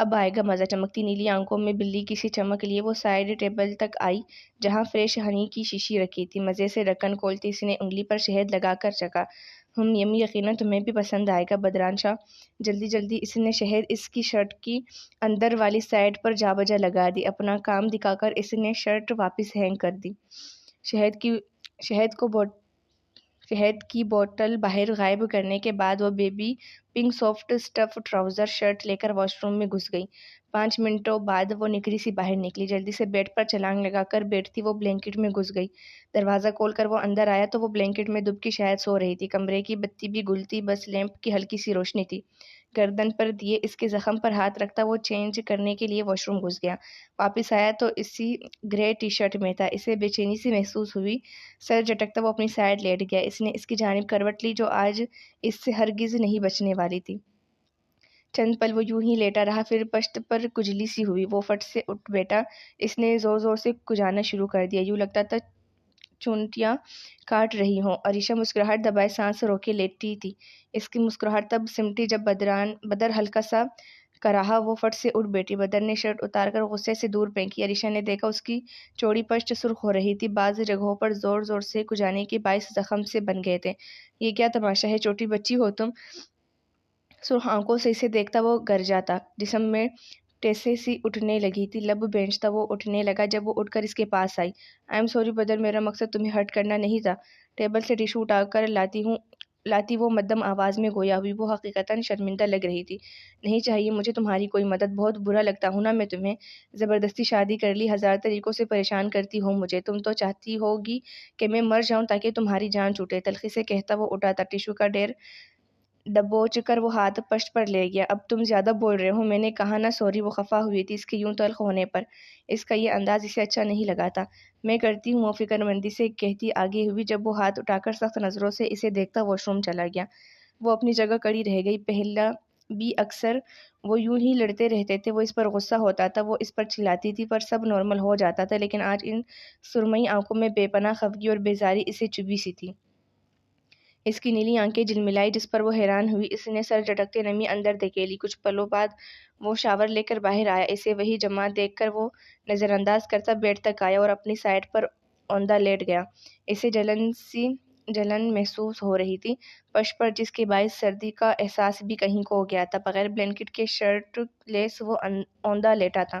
اب آئے گا مزہ۔ چمکتی نیلی آنکھوں میں بلی کی سی چمک لیے وہ سائڈ ٹیبل تک آئی جہاں فریش ہنی کی شیشی رکھی تھی۔ مزے سے ڈھکن کھولتی اس نے انگلی پر شہد لگا کر چکھا۔ یمی، یقیناً تمہیں بھی پسند آئے گا بدران شاہ۔ جلدی جلدی اس نے شہد اس کی شرٹ کی اندر والی سائڈ پر جا بجا لگا دی۔ اپنا کام دکھا کر اس نے شرٹ واپس ہینگ کر دی۔ شہد کی بوتل باہر غائب کرنے کے بعد وہ baby pink soft stuff trouser shirt لے کر واش روم میں گھس گئی۔ 5 منٹوں بعد وہ نکری سی باہر نکلی۔ جلدی سے بیڈ پر چھلانگ لگا کر بیٹھتی وہ بلینکٹ میں گھس گئی۔ دروازہ کھول کر وہ اندر آیا تو وہ بلینکٹ میں دب کی شاید سو رہی تھی۔ کمرے کی بتی بھی گل تھی، بس لیمپ کی ہلکی سی روشنی تھی۔ گردن پر دیے اس کے زخم پر ہاتھ رکھتا وہ چینج کرنے کے لیے واش روم گھس گیا۔ واپس آیا تو اسی گرے ٹی شرٹ میں تھا۔ اسے بے چینی سی محسوس ہوئی۔ سر جھٹکتا وہ اپنی سائڈ لیٹ گیا۔ اس نے اس کی جانب کروٹ لی جو آج اس سے ہرگز نہیں بچنے والی تھی۔ چند پل وہ یوں ہی لیٹا رہا، پھر پشت پر کجلی سی ہوئی۔ وہ فٹ سے اٹھ بیٹھا۔ اس نے زور زور سے کجانا شروع کر دیا، یوں لگتا تھا چونٹیاں کاٹ رہی ہوں۔ عریشہ مسکراہٹ دبائے سانس روکے لیٹی تھی۔ اس کی مسکراہٹ تب سمٹی جب بدر ہلکا سا کراہا۔ وہ فٹ سے اٹھ بیٹھی۔ بدر نے شرٹ اتار کر غصے سے دور پھینکی۔ عریشہ نے دیکھا اس کی چوڑی پشت سرخ ہو رہی تھی، بعض جگہوں پر زور زور سے کجانے کے باعث زخم سے بن گئے تھے۔ یہ کیا تماشا ہے، چھوٹی بچی ہو تم؟ سرخ آنکھوں سے اسے دیکھتا وہ گر جاتا۔ جسم میں ٹیسے سی اٹھنے لگی تھی، لب بھینچتا وہ اٹھنے لگا جب وہ اٹھ کر اس کے پاس آئی۔ آئی ایم سوری بدر، میرا مقصد تمہیں ہرٹ کرنا نہیں تھا۔ ٹیبل سے ٹیشو اٹھا کر لاتی وہ مدھم آواز میں گویا ہوئی۔ وہ حقیقتاً شرمندہ لگ رہی تھی۔ نہیں چاہیے مجھے تمہاری کوئی مدد، بہت برا لگتا ہوں نا میں تمہیں؟ زبردستی شادی کر لی، ہزار طریقوں سے پریشان کرتی ہو مجھے۔ تم تو چاہتی ہوگی کہ میں مر جاؤں تاکہ تمہاری جان چھوٹے۔ تلخی سے کہتا وہ اٹھا تھا۔ ٹیشو کا ڈھیر دبوچ کر وہ ہاتھ پشت پر لے گیا۔ اب تم زیادہ بول رہے ہو، میں نے کہا نا سوری۔ وہ خفا ہوئی تھی اس کے یوں تلخ ہونے پر۔ اس کا یہ انداز اسے اچھا نہیں لگا تھا۔ میں کرتی ہوں، وہ فکر مندی سے کہتی آگے ہوئی جب وہ ہاتھ اٹھا کر سخت نظروں سے اسے دیکھتا واش روم چلا گیا۔ وہ اپنی جگہ کڑی رہ گئی۔ پہلا بھی اکثر وہ یوں ہی لڑتے رہتے تھے، وہ اس پر غصہ ہوتا تھا، وہ اس پر چلاتی تھی، پر سب نارمل ہو جاتا تھا، لیکن آج ان سرمئی آنکھوں میں بے پناہ خفگی اور بیزاری اسے چبھی سی تھی۔ اس کی نیلی آنکھیں جھلملائی جس پر وہ حیران ہوئی۔ اس نے سر جھٹکتے نمی اندر دھکیلی۔ کچھ پلوں بعد وہ شاور لے کر باہر آیا۔ اسے وہی جماعت دیکھ کر وہ نظر انداز کرتا بیڈ تک آیا اور اپنی سائڈ پر اوندھا لیٹ گیا۔ اسے جلن محسوس ہو رہی تھی پشت پر، جس کے باعث سردی کا احساس بھی کہیں کھو گیا تھا۔ بغیر بلینکٹ کے شرٹ لیس وہ اوندھا لیٹا تھا۔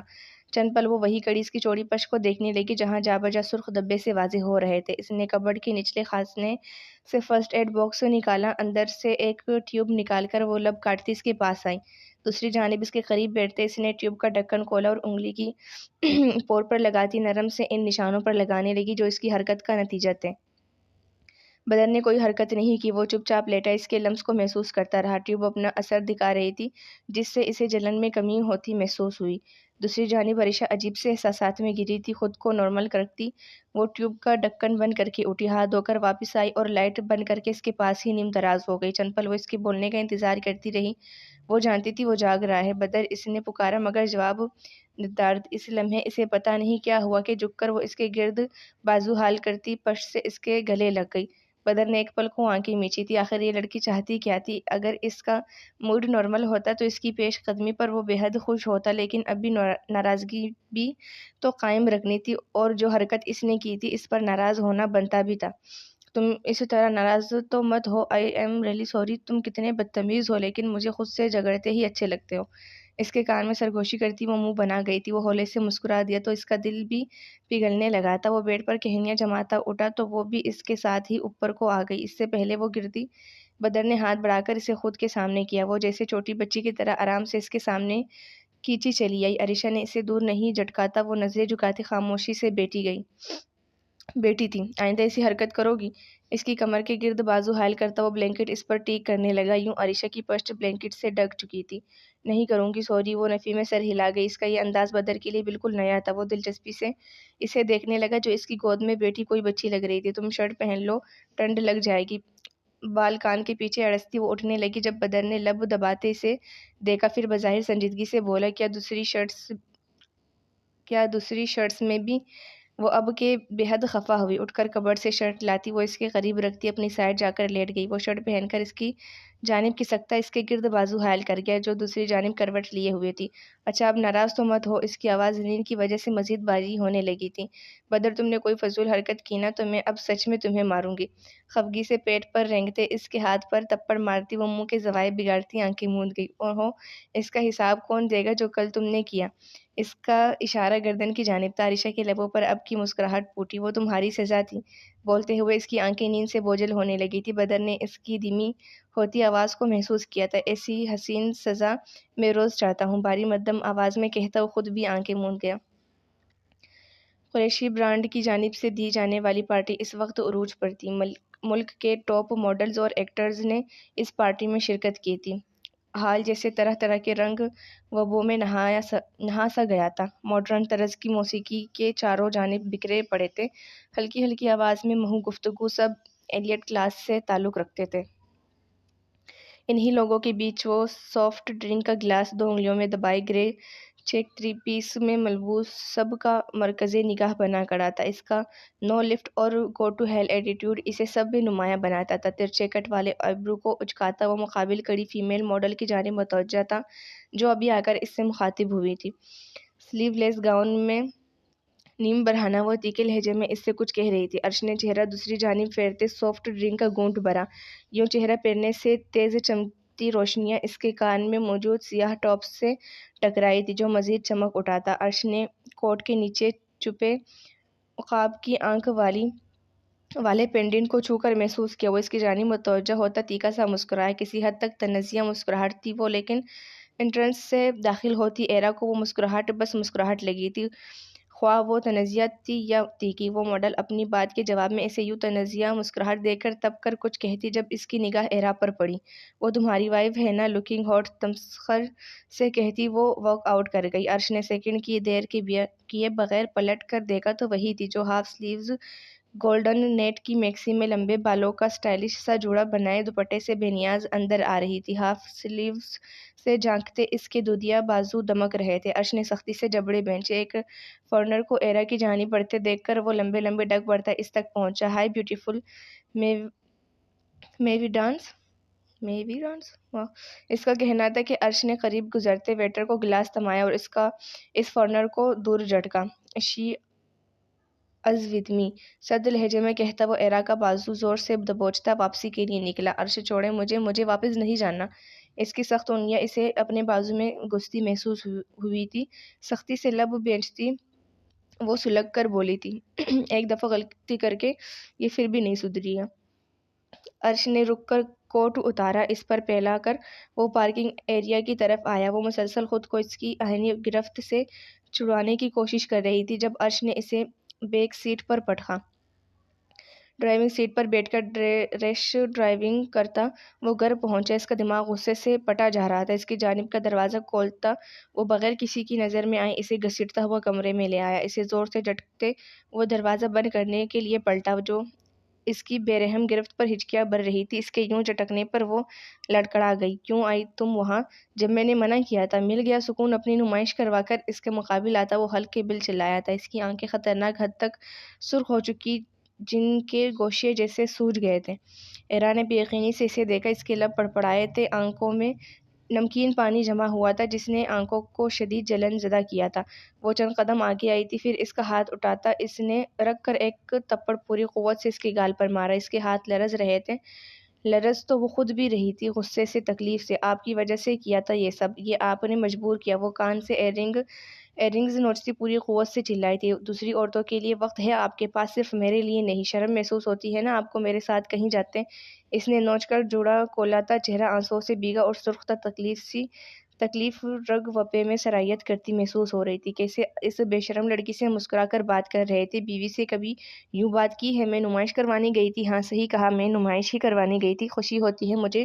چند پل وہ وہی کڑی اس کی چوڑی پشت کو دیکھنے لگی جہاں جا بجا سرخ دھبے سے واضح ہو رہے تھے۔ اس نے کبرڈ کے نچلے خانے سے فرسٹ ایڈ باکس نکالا، اندر سے ایک ٹیوب نکال کر وہ لب کاٹتی اس کے پاس آئی۔ دوسری جانب اس کے قریب بیٹھتے اس نے ٹیوب کا ڈھکن کھولا اور انگلی کی پور پر لگاتی نرم سے ان نشانوں پر لگانے لگی جو اس کی حرکت کا نتیجہ تھے۔ بدر نے کوئی حرکت نہیں کی، وہ چپ چاپ لیٹا اس کے لمس کو محسوس کرتا رہا۔ ٹیوب اپنا اثر دکھا رہی تھی جس سے اسے جلن میں کمی ہوتی محسوس ہوئی۔ دوسری جانب عریشہ عجیب سے احساسات میں گری تھی۔ خود کو نارمل رکھتی وہ ٹیوب کا ڈھکن بند کر کے اٹھی، ہاتھ دھو کر واپس آئی اور لائٹ بند کر کے اس کے پاس ہی نیم دراز ہو گئی۔ چند پل وہ اس کے بولنے کا انتظار کرتی رہی، وہ جانتی تھی وہ جاگ رہا ہے۔ بدر، اس نے پکارا مگر جواب ندارد۔ اس لمحے اسے پتہ نہیں کیا ہوا کہ جھک کر وہ اس کے گرد بازو حال کرتی پشت سے اس کے گلے لگ گئی۔ بدر نے ایک پل کو آنکھیں میچی تھی، آخر یہ لڑکی چاہتی کیا تھی؟ اگر اس کا موڈ نارمل ہوتا تو اس کی پیش قدمی پر وہ بے حد خوش ہوتا، لیکن اب بھی ناراضگی بھی تو قائم رکھنی تھی، اور جو حرکت اس نے کی تھی اس پر ناراض ہونا بنتا بھی تھا۔ تم اس طرح ناراض تو مت ہو، آئی ایم ریئلی سوری، تم کتنے بدتمیز ہو، لیکن مجھے خود سے جھگڑتے ہی اچھے لگتے ہو۔ اس کے کان میں سرگوشی کرتی وہ منہ بنا گئی تھی۔ وہ ہولے سے مسکرا دیا تو اس کا دل بھی پگھلنے لگا تھا۔ وہ بیڈ پر کہنیاں جماتا اٹھا تو وہ بھی اس کے ساتھ ہی اوپر کو آ گئی۔ اس سے پہلے وہ گرتی بدر نے ہاتھ بڑھا کر اسے خود کے سامنے کیا۔ وہ جیسے چھوٹی بچی کی طرح آرام سے اس کے سامنے کھینچی چلی آئی۔ عریشہ نے اسے دور نہیں جھٹکاتا وہ نظریں جھکاتی خاموشی سے بیٹی تھی۔ آئندہ ایسی حرکت کرو گی؟ اس کی کمر کے گرد بازو حائل کرتا وہ بلینکٹ اس پر ٹیک کرنے لگا، یوں عریشہ کی پشت بلینکٹ سے ڈھک چکی تھی۔ نہیں کروں گی سوری، وہ نفی میں سر ہلا گئی۔ اس کا یہ انداز بدر کے لیے بالکل نیا تھا۔ وہ دلچسپی سے اسے دیکھنے لگا جو اس کی گود میں بیٹھی کوئی بچی لگ رہی تھی۔ تم شرٹ پہن لو، ٹھنڈ لگ جائے گی۔ بال کان کے پیچھے اڑستی وہ اٹھنے لگی جب بدر نے لب دباتے اسے دیکھا، پھر بظاہر سنجیدگی سے بولا کیا دوسری شرٹس میں بھی وہ اب کے بے حد خفا ہوئی، اٹھ کر کبرڈ سے شرٹ لاتی، وہ اس کے قریب رکھتی، اپنی سائڈ جا کر لیٹ گئی۔ وہ شرٹ پہن کر اس کی جانب کھسکتا اس کے گرد بازو حائل کر گیا جو دوسری جانب کروٹ لیے ہوئے تھی۔ اچھا اب ناراض تو مت ہو، اس کی آواز نیند کی وجہ سے مزید باری ہونے لگی تھی۔ بدر تم نے کوئی فضول حرکت کی نا تو میں اب سچ میں تمہیں ماروں گی۔ خفگی سے پیٹ پر رینگتے اس کے ہاتھ پر تپڑ مارتی وہ منہ کے زوائے بگاڑتی آنکھیں موند گئی۔ اوہو، اس کا حساب کون دے گا جو کل تم نے کیا؟ اس کا اشارہ گردن کی جانب تھا۔ عائشہ کے لبوں پر اب کی مسکراہٹ پھوٹی۔ وہ تمہاری سزا تھی۔ بولتے ہوئے اس کی آنکھیں نیند سے بوجھل ہونے لگی تھی۔ بدر نے اس کی دھیمی ہوتی آواز کو محسوس کیا تھا۔ ایسی حسین سزا میں روز چاہتا ہوں، بھاری مدھم آواز میں کہتا وہ خود بھی آنکھیں موند گیا۔ قریشی برانڈ کی جانب سے دی جانے والی پارٹی اس وقت عروج پر تھی۔ ملک کے ٹاپ ماڈلز اور ایکٹرز نے اس پارٹی میں شرکت کی تھی۔ حال جیسے طرح طرح کے رنگ و بو میں نہا سا گیا تھا۔ ماڈرن طرز کی موسیقی کے چاروں جانب بکھرے پڑے تھے۔ ہلکی ہلکی آواز میں محو گفتگو سب ایلیٹ کلاس سے تعلق رکھتے تھے۔ انہی لوگوں کے بیچ وہ سافٹ ڈرنک کا گلاس دو انگلیوں میں دبائے گرے چیک تھری پیس میں ملبوس سب کا مرکز نگاہ بنا کھڑا تھا۔ اس کا نو لفٹ اور گو ٹو ہیل ایٹیٹیوڈ اسے سب میں نمایاں بناتا تھا۔ ترچھے کٹ والے آئیبرو کو اچکاتا وہ مقابل کھڑی فیمیل ماڈل کی جانب متوجہ تھا جو ابھی آ کر اس سے مخاطب ہوئی تھی۔ سلیو لیس گاؤن میں نیم برہنہ وہ تیکھے لہجے میں اس سے کچھ کہہ رہی تھی۔ عرش نے چہرہ دوسری جانب پھیرتے سافٹ ڈرنک کا گھونٹ بھرا۔ یوں چہرہ پھیرنے سے تیز چمکتی روشنیاں اس کے کان میں موجود سیاہ ٹاپ سے ٹکرائی تھی جو مزید چمک اٹھاتا۔ عرش نے کوٹ کے نیچے چھپے عقاب کی آنکھ والے پینڈنٹ کو چھو کر محسوس کیا۔ وہ اس کی جانب متوجہ ہوتا تیکھا سا مسکرایا۔ کسی حد تک طنزیہ مسکراہٹ تھی وہ، لیکن انٹرنس سے داخل ہوتی ایرا کو وہ مسکراہٹ بس مسکراہٹ لگی تھی، خواہ وہ طنزیہ تھی یا تیکھی۔ وہ ماڈل اپنی بات کے جواب میں اسے یوں طنزیہ مسکراہٹ دے کر تب کر کچھ کہتی جب اس کی نگاہ ایرا پر پڑی۔ وہ تمہاری وائف ہے نا، لکنگ ہاٹ، تمسخر سے کہتی وہ واک آؤٹ کر گئی۔ عرش نے سیکنڈ کی دیر کیے بغیر پلٹ کر دیکھا تو وہی تھی جو ہاف سلیوز گولڈن نیٹ کی میکسی میں لمبے بالوں کا سٹائلش سا جوڑا بنائے دوپٹے سے بے نیاز اندر آ رہی تھی۔ ہاف سلیوز سے جھانکتے اس کے دودیا بازو دمک رہے تھے۔ عرش نے سختی سے جبڑے بھینچے۔ ایک فارنر کو ایرا کی جانب بڑھتے دیکھ کر وہ لمبے لمبے ڈگ بڑھتا اس تک پہنچا۔ ہائی بیوٹیفل، میں وی ڈانس؟ واہ! اس کا کہنا تھا کہ عرش نے قریب گزرتے ویٹر کو گلاس تھمایا اور اس فارنر کو دور جھٹکا۔ شی از ود می، سرد لہجے میں کہتا وہ ایرا کا بازو زور سے دبوچتا واپسی کے لیے نکلا۔ عرش چھوڑے مجھے واپس نہیں جانا۔ اس کی سخت انگلیاں اسے اپنے بازو میں گھستی محسوس ہوئی تھی۔ سختی سے لب بھینچتی وہ سلگ کر بولی تھی ایک دفعہ غلطی کر کے یہ پھر بھی نہیں سدھری ہے۔ عرش نے رک کر کوٹ اتارا۔ اس پر پھیلا کر وہ پارکنگ ایریا کی طرف آیا۔ وہ مسلسل خود کو اس کی آہنی گرفت سے چھڑانے کی کوشش کر رہی تھی جب عرش نے اسے بیک سیٹ پر پٹخا۔ ڈرائیونگ سیٹ پر بیٹھ کر ریش ڈرائیونگ کرتا وہ گھر پہنچا۔ اس کا دماغ غصے سے پٹا جا رہا تھا۔ اس کی جانب کا دروازہ کھولتا وہ بغیر کسی کی نظر میں آئے اسے گھسیٹتا ہوا کمرے میں لے آیا۔ اسے زور سے جھٹکتے وہ دروازہ بند کرنے کے لیے پلٹا جو اس کی بے رحم گرفت پر ہچکیاں بھر رہی تھی۔ اس کے یوں جھٹکنے پر وہ لڑکھڑا گئی۔ کیوں آئی تم وہاں جب میں نے منع کیا تھا؟ مل گیا سکون اپنی نمائش کروا کر اس کے مقابل آتا وہ ہلکے بل چلایا تھا۔ اس کی آنکھیں خطرناک حد تک سرخ ہو چکی جن کے گوشے جیسے سوج گئے تھے۔ ایرا نے بے یقینی سے اسے دیکھا۔ اس کے لب پڑپڑائے تھے، آنکھوں میں نمکین پانی جمع ہوا تھا جس نے آنکھوں کو شدید جلن زدہ کیا تھا۔ وہ چند قدم آگے آئی تھی، پھر اس کا ہاتھ اٹھاتا اس نے رکھ کر ایک تپڑ پوری قوت سے اس کے گال پر مارا۔ اس کے ہاتھ لرز رہے تھے۔ لرز تو وہ خود بھی رہی تھی، غصے سے، تکلیف سے۔ آپ کی وجہ سے کیا تھا یہ سب، یہ آپ نے مجبور کیا۔ وہ کان سے ایئرنگز نوچتی پوری قوت سے چلائی تھی۔ دوسری عورتوں کے لیے وقت ہے آپ کے پاس، صرف میرے لیے نہیں۔ شرم محسوس ہوتی ہے نا آپ کو میرے ساتھ کہیں جاتے؟ اس نے نوچ کر جوڑا کھولا تھا۔ چہرہ آنسوؤں سے بھیگا اور سرخ تھا۔ تکلیف رگ وپے میں سرایت کرتی محسوس ہو رہی تھی۔ کیسے اس بے شرم لڑکی سے مسکرا کر بات کر رہے تھے؟ بیوی سے کبھی یوں بات کی ہے؟ میں نمائش کروانے گئی تھی۔ ہاں صحیح کہا، میں نمائش ہی کروانے گئی تھی۔ خوشی ہوتی ہے مجھے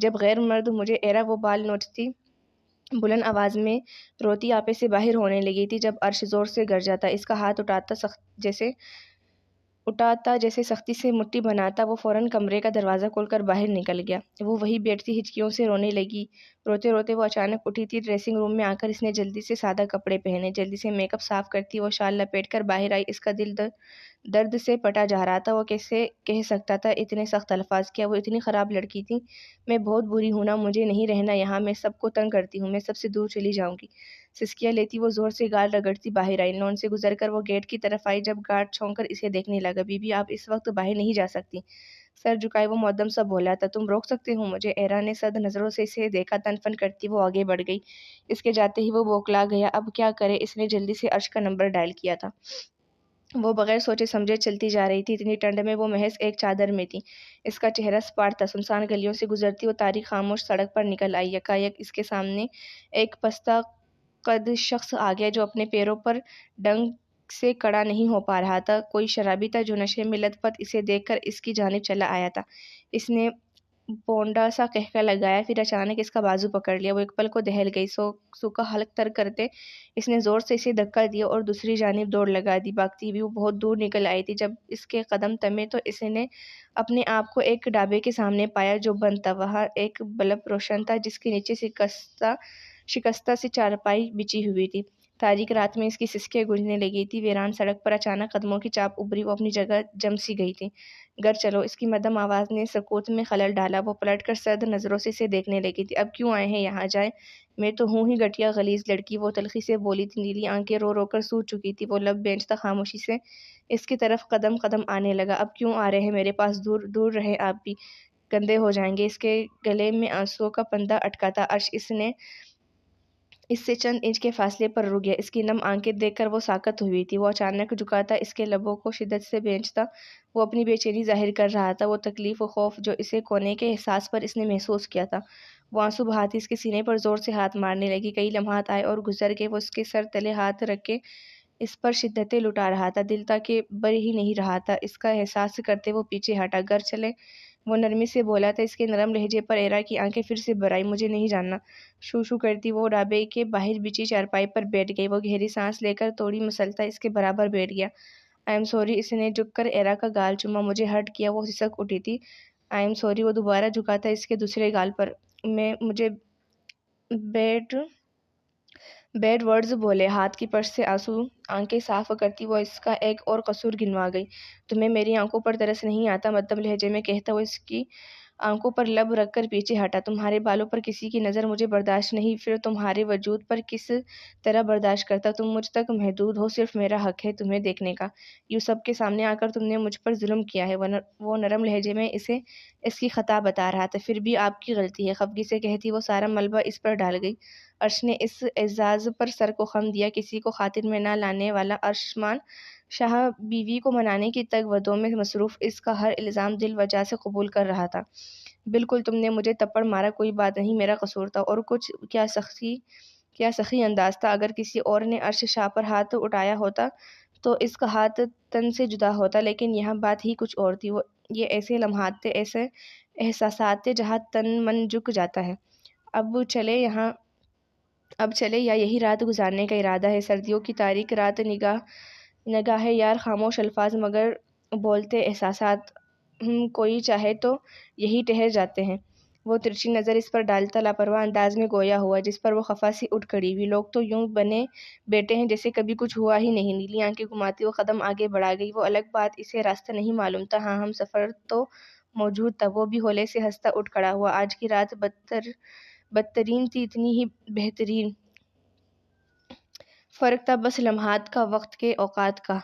جب غیر مرد مجھے ایرا وہ بال نوچتی بلند آواز میں روتی آپے سے باہر ہونے لگی تھی جب عرش زور سے گرجا تھا۔ اس کا ہاتھ اٹھاتا سخت جیسے اٹھاتا جیسے سختی سے مٹھی بناتا، وہ فوراً کمرے کا دروازہ کھول کر باہر نکل گیا۔ وہ وہیں بیٹھتی ہچکیوں سے رونے لگی۔ روتے روتے وہ اچانک اٹھی تھی۔ ڈریسنگ روم میں آ کر اس نے جلدی سے سادہ کپڑے پہنے، جلدی سے میک اپ صاف کرتی وہ شال لپیٹ کر باہر آئی۔ اس کا دل درد سے پٹا جا رہا تھا۔ وہ کیسے کہہ سکتا تھا اتنے سخت الفاظ؟ کیا وہ اتنی خراب لڑکی تھی؟ میں بہت بری ہوں نا، مجھے نہیں رہنا یہاں، میں سب کو تنگ کرتی ہوں، میں سب سے دور چلی جاؤں گی۔ سسکیاں لیتی وہ زور سے گال رگڑتی باہر آئی۔ لون سے گزر کر وہ گیٹ کی طرف آئی جب گارڈ چھونک کر اسے دیکھنے لگا۔ بی بی آپ اس وقت باہر نہیں جا سکتی۔ سر جھکائے وہ مدھم سا بولا تھا، تم روک سکتے ہو مجھے؟ ایرا نے سرد نظروں سے اسے دیکھا۔ تن فن کرتی وہ آگے بڑھ گئی۔ اس کے جاتے ہی وہ بوکلا گیا۔ اب کیا کرے؟ اس نے جلدی سے عرش کا نمبر ڈائل کیا تھا۔ وہ بغیر سوچے سمجھے چلتی جا رہی تھی۔ اتنی ٹھنڈ میں وہ محض ایک چادر میں تھی۔ اس کا چہرہ سپاٹ تھا۔ سنسان گلیوں سے گزرتی وہ تاریک خاموش سڑک پر نکل آئی۔ یکایک اس کے سامنے ایک پستہ قد شخص آ گیا جو اپنے پیروں پر ڈنگ سے کھڑا نہیں ہو پا رہا تھا۔ کوئی شرابی تھا جو نشے میں لت پت اسے دیکھ کر اس کی جانب چلا آیا تھا۔ اس نے پونڈا سا کہکا لگایا، پھر اچانک اس کا بازو پکڑ لیا۔ وہ ایک پل کو دہل گئی۔ سو کا حلق تر کرتے اس نے زور سے اسے دھکا دیا اور دوسری جانب دوڑ لگا دی۔ بھاگتی ہوئی وہ بہت دور نکل آئی تھی۔ جب اس کے قدم تھمے تو اس نے اپنے آپ کو ایک ڈھابے کے سامنے پایا جو بند تھا۔ وہاں ایک بلب روشن تھا جس کے نیچے شکستہ سی چارپائی بچھی ہوئی تھی۔ تاریک رات میں اس کی سسکیاں گونجنے لگی تھی۔ ویران سڑک پر اچانک قدموں کی چاپ ابھری۔ وہ اپنی جگہ جم سی گئی تھی۔ گھر چلو، اس کی مدھم آواز نے سکوت میں خلل ڈالا۔ وہ پلٹ کر سرد نظروں سے اسے دیکھنے لگی تھی۔ اب کیوں آئے ہیں یہاں؟ جائیں، میں تو ہوں ہی گھٹیا غلیظ لڑکی، وہ تلخی سے بولی تھی۔ نیلی آنکھیں رو رو کر سوج چکی تھی۔ وہ لب بھینچتا خاموشی سے اس کی طرف قدم قدم آنے لگا۔ اب کیوں آ رہے ہیں میرے پاس؟ دور دور رہیں، آپ بھی گندے ہو جائیں گے۔ اس کے گلے میں آنسوؤں کا پندہ اٹکا تھا۔ عرش اس سے چند انچ کے فاصلے پر رک گیا۔ اس کی نم آنکھیں دیکھ کر وہ ساکت ہوئی تھی۔ وہ اچانک جھکاتا، اس کے لبوں کو شدت سے بھینچتا۔ وہ اپنی بے چینی ظاہر کر رہا تھا، وہ تکلیف و خوف جو اسے کھونے کے احساس پر اس نے محسوس کیا تھا۔ وہ آنسو بہاتی اس کے سینے پر زور سے ہاتھ مارنے لگی۔ کئی لمحات آئے اور گزر گئے۔ وہ اس کے سر تلے ہاتھ رکھ کے اس پر شدتیں لٹا رہا تھا۔ دل تھا کہ بر ہی نہیں رہا تھا۔ اس کا احساس کرتے وہ پیچھے ہٹا۔ گھر چلیں، وہ نرمی سے بولا تھا۔ اس کے نرم لہجے پر ایرا کی آنکھیں پھر سے بھر آئیں۔ مجھے نہیں جاننا، شو شو کرتی وہ ڈھابے کے باہر بچھی چارپائی پر بیٹھ گئی۔ وہ گہری سانس لے کر توڑی مسلتا اس کے برابر بیٹھ گیا۔ آئی ایم سوری، اس نے جھک کر ایرا کا گال چوما۔ مجھے ہرٹ کیا؟ وہ سسک اٹھی تھی۔ آئی ایم سوری، وہ دوبارہ جھکاتا اس کے دوسرے گال پر۔ مجھے بیڈ ورڈز بولے۔ ہاتھ کی پشت سے آنسو آنکھیں صاف کرتی وہ اس کا ایک اور قصور گنوا گئی۔ تمہیں میری آنکھوں پر ترس نہیں آتا؟ مدھم لہجے میں کہتا وہ اس کی آنکھوں پر لب رکھ کر پیچھے ہٹا۔ تمہارے بالوں پر کسی کی نظر مجھے برداشت نہیں، پھر تمہارے وجود پر کس طرح برداشت کرتا؟ تم مجھ تک محدود ہو، صرف میرا حق ہے تمہیں دیکھنے کا۔ یوں سب کے سامنے آ کر تم نے مجھ پر ظلم کیا ہے۔ وہ نرم لہجے میں اسے اس کی خطا بتا رہا تھا۔ پھر بھی آپ کی غلطی ہے، خفگی سے کہتی وہ سارا ملبہ اس پر ڈال گئی۔ عرش نے اس اعزاز پر سر کو خم دیا۔ کسی کو خاطر میں نہ لانے والا عرشمان شاہ بیوی کو منانے کی تگ و دو میں مصروف اس کا ہر الزام دل وجہ سے قبول کر رہا تھا۔ بالکل، تم نے مجھے تپڑ مارا، کوئی بات نہیں، میرا قصور تھا۔ اور کچھ کیا سخی انداز تھا۔ اگر کسی اور نے عرش شاہ پر ہاتھ اٹھایا ہوتا تو اس کا ہاتھ تن سے جدا ہوتا، لیکن یہاں بات ہی کچھ اور تھی۔ یہ ایسے لمحات تھے، ایسے احساسات تھے جہاں تن من جھک جاتا ہے۔ اب چلے یا یہی رات گزارنے کا ارادہ ہے؟ سردیوں کی تاریک رات، نگاہ یار، خاموش الفاظ مگر بولتے احساسات، کوئی چاہے تو یہی ٹھہر جاتے ہیں۔ وہ ترچھی نظر اس پر ڈالتا لاپرواہ انداز میں گویا ہوا، جس پر وہ خفا سی اٹھ کھڑی ہوئی۔ لوگ تو یوں بنے بیٹھے ہیں جیسے کبھی کچھ ہوا ہی نہیں۔ نیلی آنکھیں گھماتی وہ قدم آگے بڑھا گئی۔ وہ الگ بات، اسے راستہ نہیں معلوم تھا، ہاں ہم سفر تو موجود تھا۔ وہ بھی ہولے سے ہنستا اٹھ کھڑا ہوا۔ آج کی رات بدترین تھی، اتنی ہی بہترین۔ فرق تھا بس لمحات کا، وقت کے، اوقات کا۔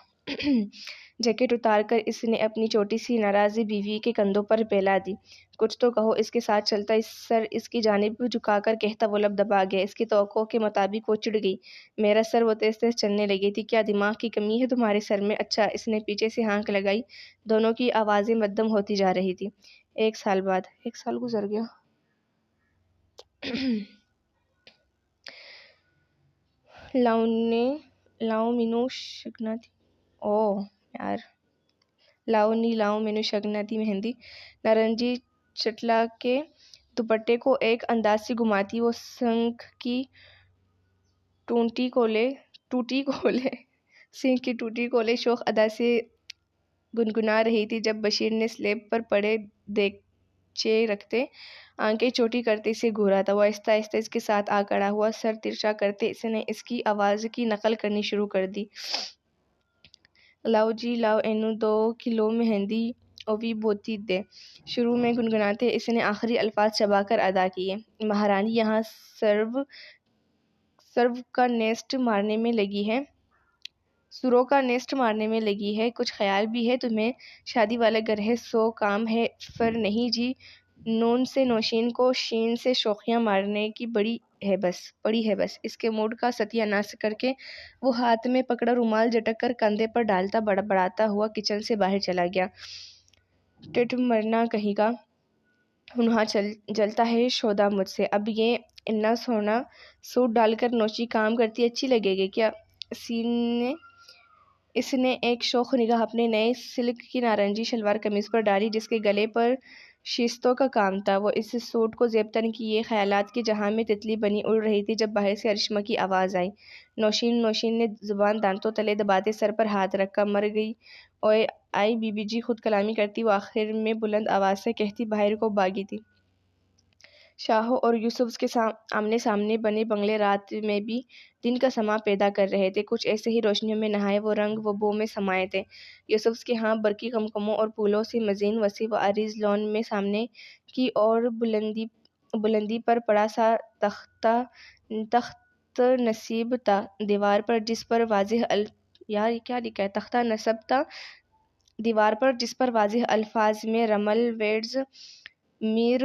جیکٹ اتار کر اس نے اپنی چھوٹی سی ناراض بیوی کے کندھوں پر پھیلا دی۔ کچھ تو کہو، اس کے ساتھ چلتا، سر اس کی جانب جھکا کر کہتا وہ لب دبا گیا۔ اس کی توقع کے مطابق وہ چڑ گئی۔ میرا سر، وہ تیز تیز چلنے لگی تھی۔ کیا دماغ کی کمی ہے تمہارے سر میں؟ اچھا، اس نے پیچھے سے ہانک لگائی۔ دونوں کی آوازیں مدھم ہوتی جا رہی تھی۔ 1 سال بعد، 1 سال گزر گیا۔ لاؤ مینو شگناتی مہندی نارنجی چٹلا کے دوپٹے کو ایک انداز سے گھماتی وہ سنکھ کی ٹوٹی کھولے شوخ ادا سے گنگنا رہی تھی جب بشیر نے سلیب پر پڑے دیگچے رکھتے آنکھیں چھوٹی کرتے اسے گھورا تھا۔ وہ آہستہ آہستہ اس کے ساتھ آ کھڑا ہوا، سر ترچھا کرتے اس نے اس کی آواز کی نقل کرنی شروع کر دی۔ لاؤ جی لاؤ اینو 2 کلو مہندی اوی بوتی دے۔ شروع میں گنگناتے اس نے آخری الفاظ چبا کر ادا کیے۔ مہارانی یہاں سرو کا نیسٹ مارنے میں لگی ہے۔ سروں کا نیسٹ مارنے میں لگی ہے۔ کچھ خیال بھی ہے تمہیں؟ شادی والا گھر ہے، سو کام ہے فر نہیں جی۔ نون سے نوشین کو، شین سے شوخیاں مارنے کی پڑی ہے بس۔ اس کے موڈ کا ستیہ ناش کر کے وہ ہاتھ میں پکڑا رومال جھٹک کر کندھے پر ڈالتا بڑبڑاتا ہوا کچن سے باہر چلا گیا۔ ٹٹ مرنا کہیں کا، ہنہا جلتا ہے شودا مجھ سے۔ اب یہ اتنا سونا سوٹ ڈال کر نوشی کام کرتی اچھی لگے گی کیا؟ اس نے ایک شوخ نگاہ اپنے نئے سلک کی نارنجی شلوار قمیض پر ڈالی جس کے گلے پر شیشتوں کا کام تھا۔ وہ اس سوٹ کو زیبتن کی یہ خیالات کے جہاں میں تتلی بنی اڑ رہی تھی جب باہر سے ارشما کی آواز آئی۔ نوشین نے زبان دانتوں تلے دباتے سر پر ہاتھ رکھا۔ مر گئی اوئے آئی بی بی جی، خود کلامی کرتی وہ آخر میں بلند آواز سے کہتی باہر کو بھاگی تھی۔ شاہو اور یوسف کے آمنے سامنے بنے بنگلے رات میں بھی دن کا سماں پیدا کر رہے تھے۔ کچھ ایسے ہی روشنیوں میں نہائے وہ رنگ و بو میں سمائے تھے۔ یوسف کے ہاں برقی قمقموں اور پھولوں سے مزین وسیع و عریض لان میں سامنے کی اور بلندی پر بڑا سا تخت نصب تھا دیوار پر جس پر واضح الفاظ میں رمل ویڈز میر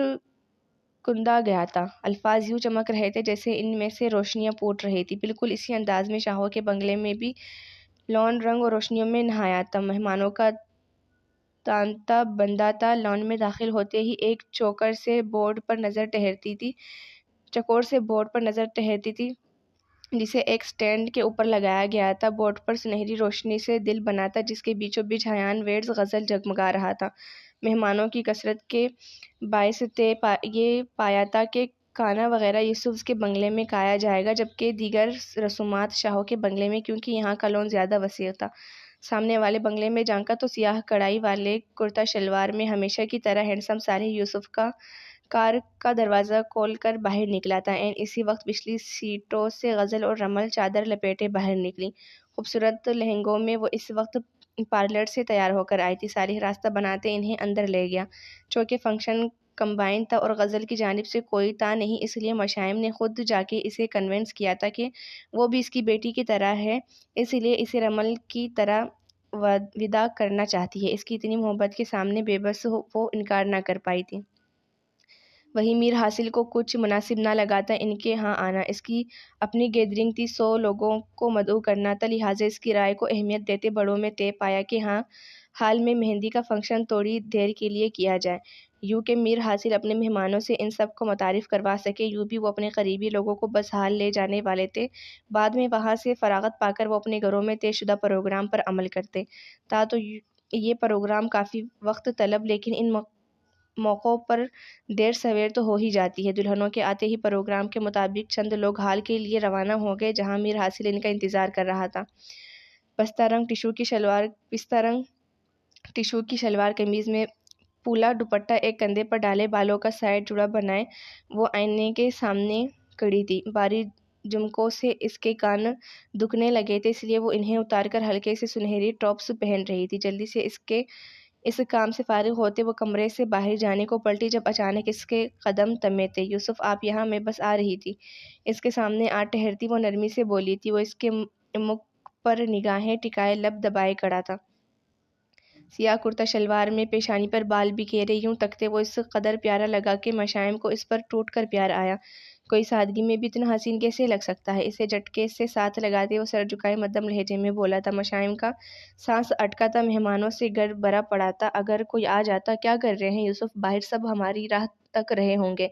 کندہ گیا تھا۔ الفاظ یوں چمک رہے تھے جیسے ان میں سے روشنیاں پھوٹ رہی تھیں۔ بالکل اسی انداز میں شاہوں کے بنگلے میں بھی لان رنگ اور روشنیوں میں نہایا تھا۔ مہمانوں کا تانتا بندہ تھا۔ لان میں داخل ہوتے ہی ایک چوکور سے بورڈ پر نظر ٹھہرتی تھی جسے ایک سٹینڈ کے اوپر لگایا گیا تھا۔ بورڈ پر سنہری روشنی سے دل بنا تھا جس کے بیچوں بیچ حیان ویڈز غزل جگمگا رہا تھا۔ مہمانوں کی کثرت کے باعث یہ پایا تھا کہ کھانا وغیرہ یوسف کے بنگلے میں کھایا جائے گا جبکہ دیگر رسومات شاہوں کے بنگلے میں، کیونکہ یہاں کا لان زیادہ وسیع تھا۔ سامنے والے بنگلے میں جھانکا تو سیاہ کڑائی والے کرتا شلوار میں ہمیشہ کی طرح ہینڈسم صالح یوسف کار کا دروازہ کھول کر باہر نکلا تھا۔ عین اسی وقت پچھلی سیٹوں سے غزل اور رمل چادر لپیٹے باہر نکلی۔ خوبصورت لہنگوں میں وہ اس وقت پارلر سے تیار ہو کر آئی تھی۔ صالح راستہ بناتے انہیں اندر لے گیا۔ چونکہ فنکشن کمبائن تھا اور غزل کی جانب سے کوئی تھا نہیں، اس لیے مشائم نے خود جا کے اسے کنونس کیا تھا کہ وہ بھی اس کی بیٹی کی طرح ہے، اس لیے اسے رمل کی طرح وداع کرنا چاہتی ہے۔ اس کی اتنی محبت کے سامنے بے بس وہ انکار نہ کر پائی تھی۔ وہیں میر حاصل کو کچھ مناسب نہ لگا تھا ان کے ہاں آنا۔ اس کی اپنی گیدرنگ تھی، 100 لوگوں کو مدعو کرنا تھا، لہٰذا اس کی رائے کو اہمیت دیتے بڑوں میں طے پایا کہ ہاں حال میں مہندی کا فنکشن تھوڑی دیر کے لیے کیا جائے، یوں کہ میر حاصل اپنے مہمانوں سے ان سب کو متعارف کروا سکے۔ یوں بھی وہ اپنے قریبی لوگوں کو بس حال لے جانے والے تھے، بعد میں وہاں سے فراغت پا کر وہ اپنے گھروں میں طے شدہ پروگرام پر عمل کرتے۔ تھا تو یہ پروگرام کافی وقت طلب، لیکن ان موقعوں پر دیر سویر تو ہو ہی جاتی ہے۔ دلہنوں کے آتے ہی پروگرام کے مطابق چند لوگ حال کے لیے روانہ ہو گئے جہاں میر حاصل ان کا انتظار کر رہا تھا۔ پستہ رنگ ٹشو کی شلوار قمیض میں پولا دوپٹہ ایک کندھے پر ڈالے، بالوں کا سائیڈ جڑا بنائے وہ آئینے کے سامنے کھڑی تھی۔ بھاری جھمکوں سے اس کے کان دکھنے لگے تھے، اس لیے وہ انہیں اتار کر ہلکے سے سنہری ٹاپس پہن رہی تھی۔ جلدی سے اس کام سے فارغ ہوتے وہ کمرے سے باہر جانے کو پلٹی جب اچانک اس کے قدم تھمے تھے۔ یوسف آپ یہاں، میں بس آ رہی تھی۔ اس کے سامنے آ ٹھہرتی وہ نرمی سے بولی تھی۔ وہ اس کے مکھ پر نگاہیں ٹکائے لب دبائے کھڑا تھا۔ سیاہ کرتا شلوار میں پیشانی پر بال بکھیرے یوں تکتے وہ اس قدر پیارا لگا کہ مشائم کو اس پر ٹوٹ کر پیار آیا۔ کوئی سادگی میں بھی اتنا حسین کیسے لگ سکتا ہے؟ اسے جھٹکے سے ساتھ لگاتے وہ سر جھکائے مدھم لہجے میں بولا تھا۔ مشائم کا سانس اٹکا تھا، مہمانوں سے گھر بھرا پڑا تھا، اگر کوئی آ جاتا۔ کیا کر رہے ہیں یوسف؟ باہر سب ہماری راہ تک رہے ہوں گے،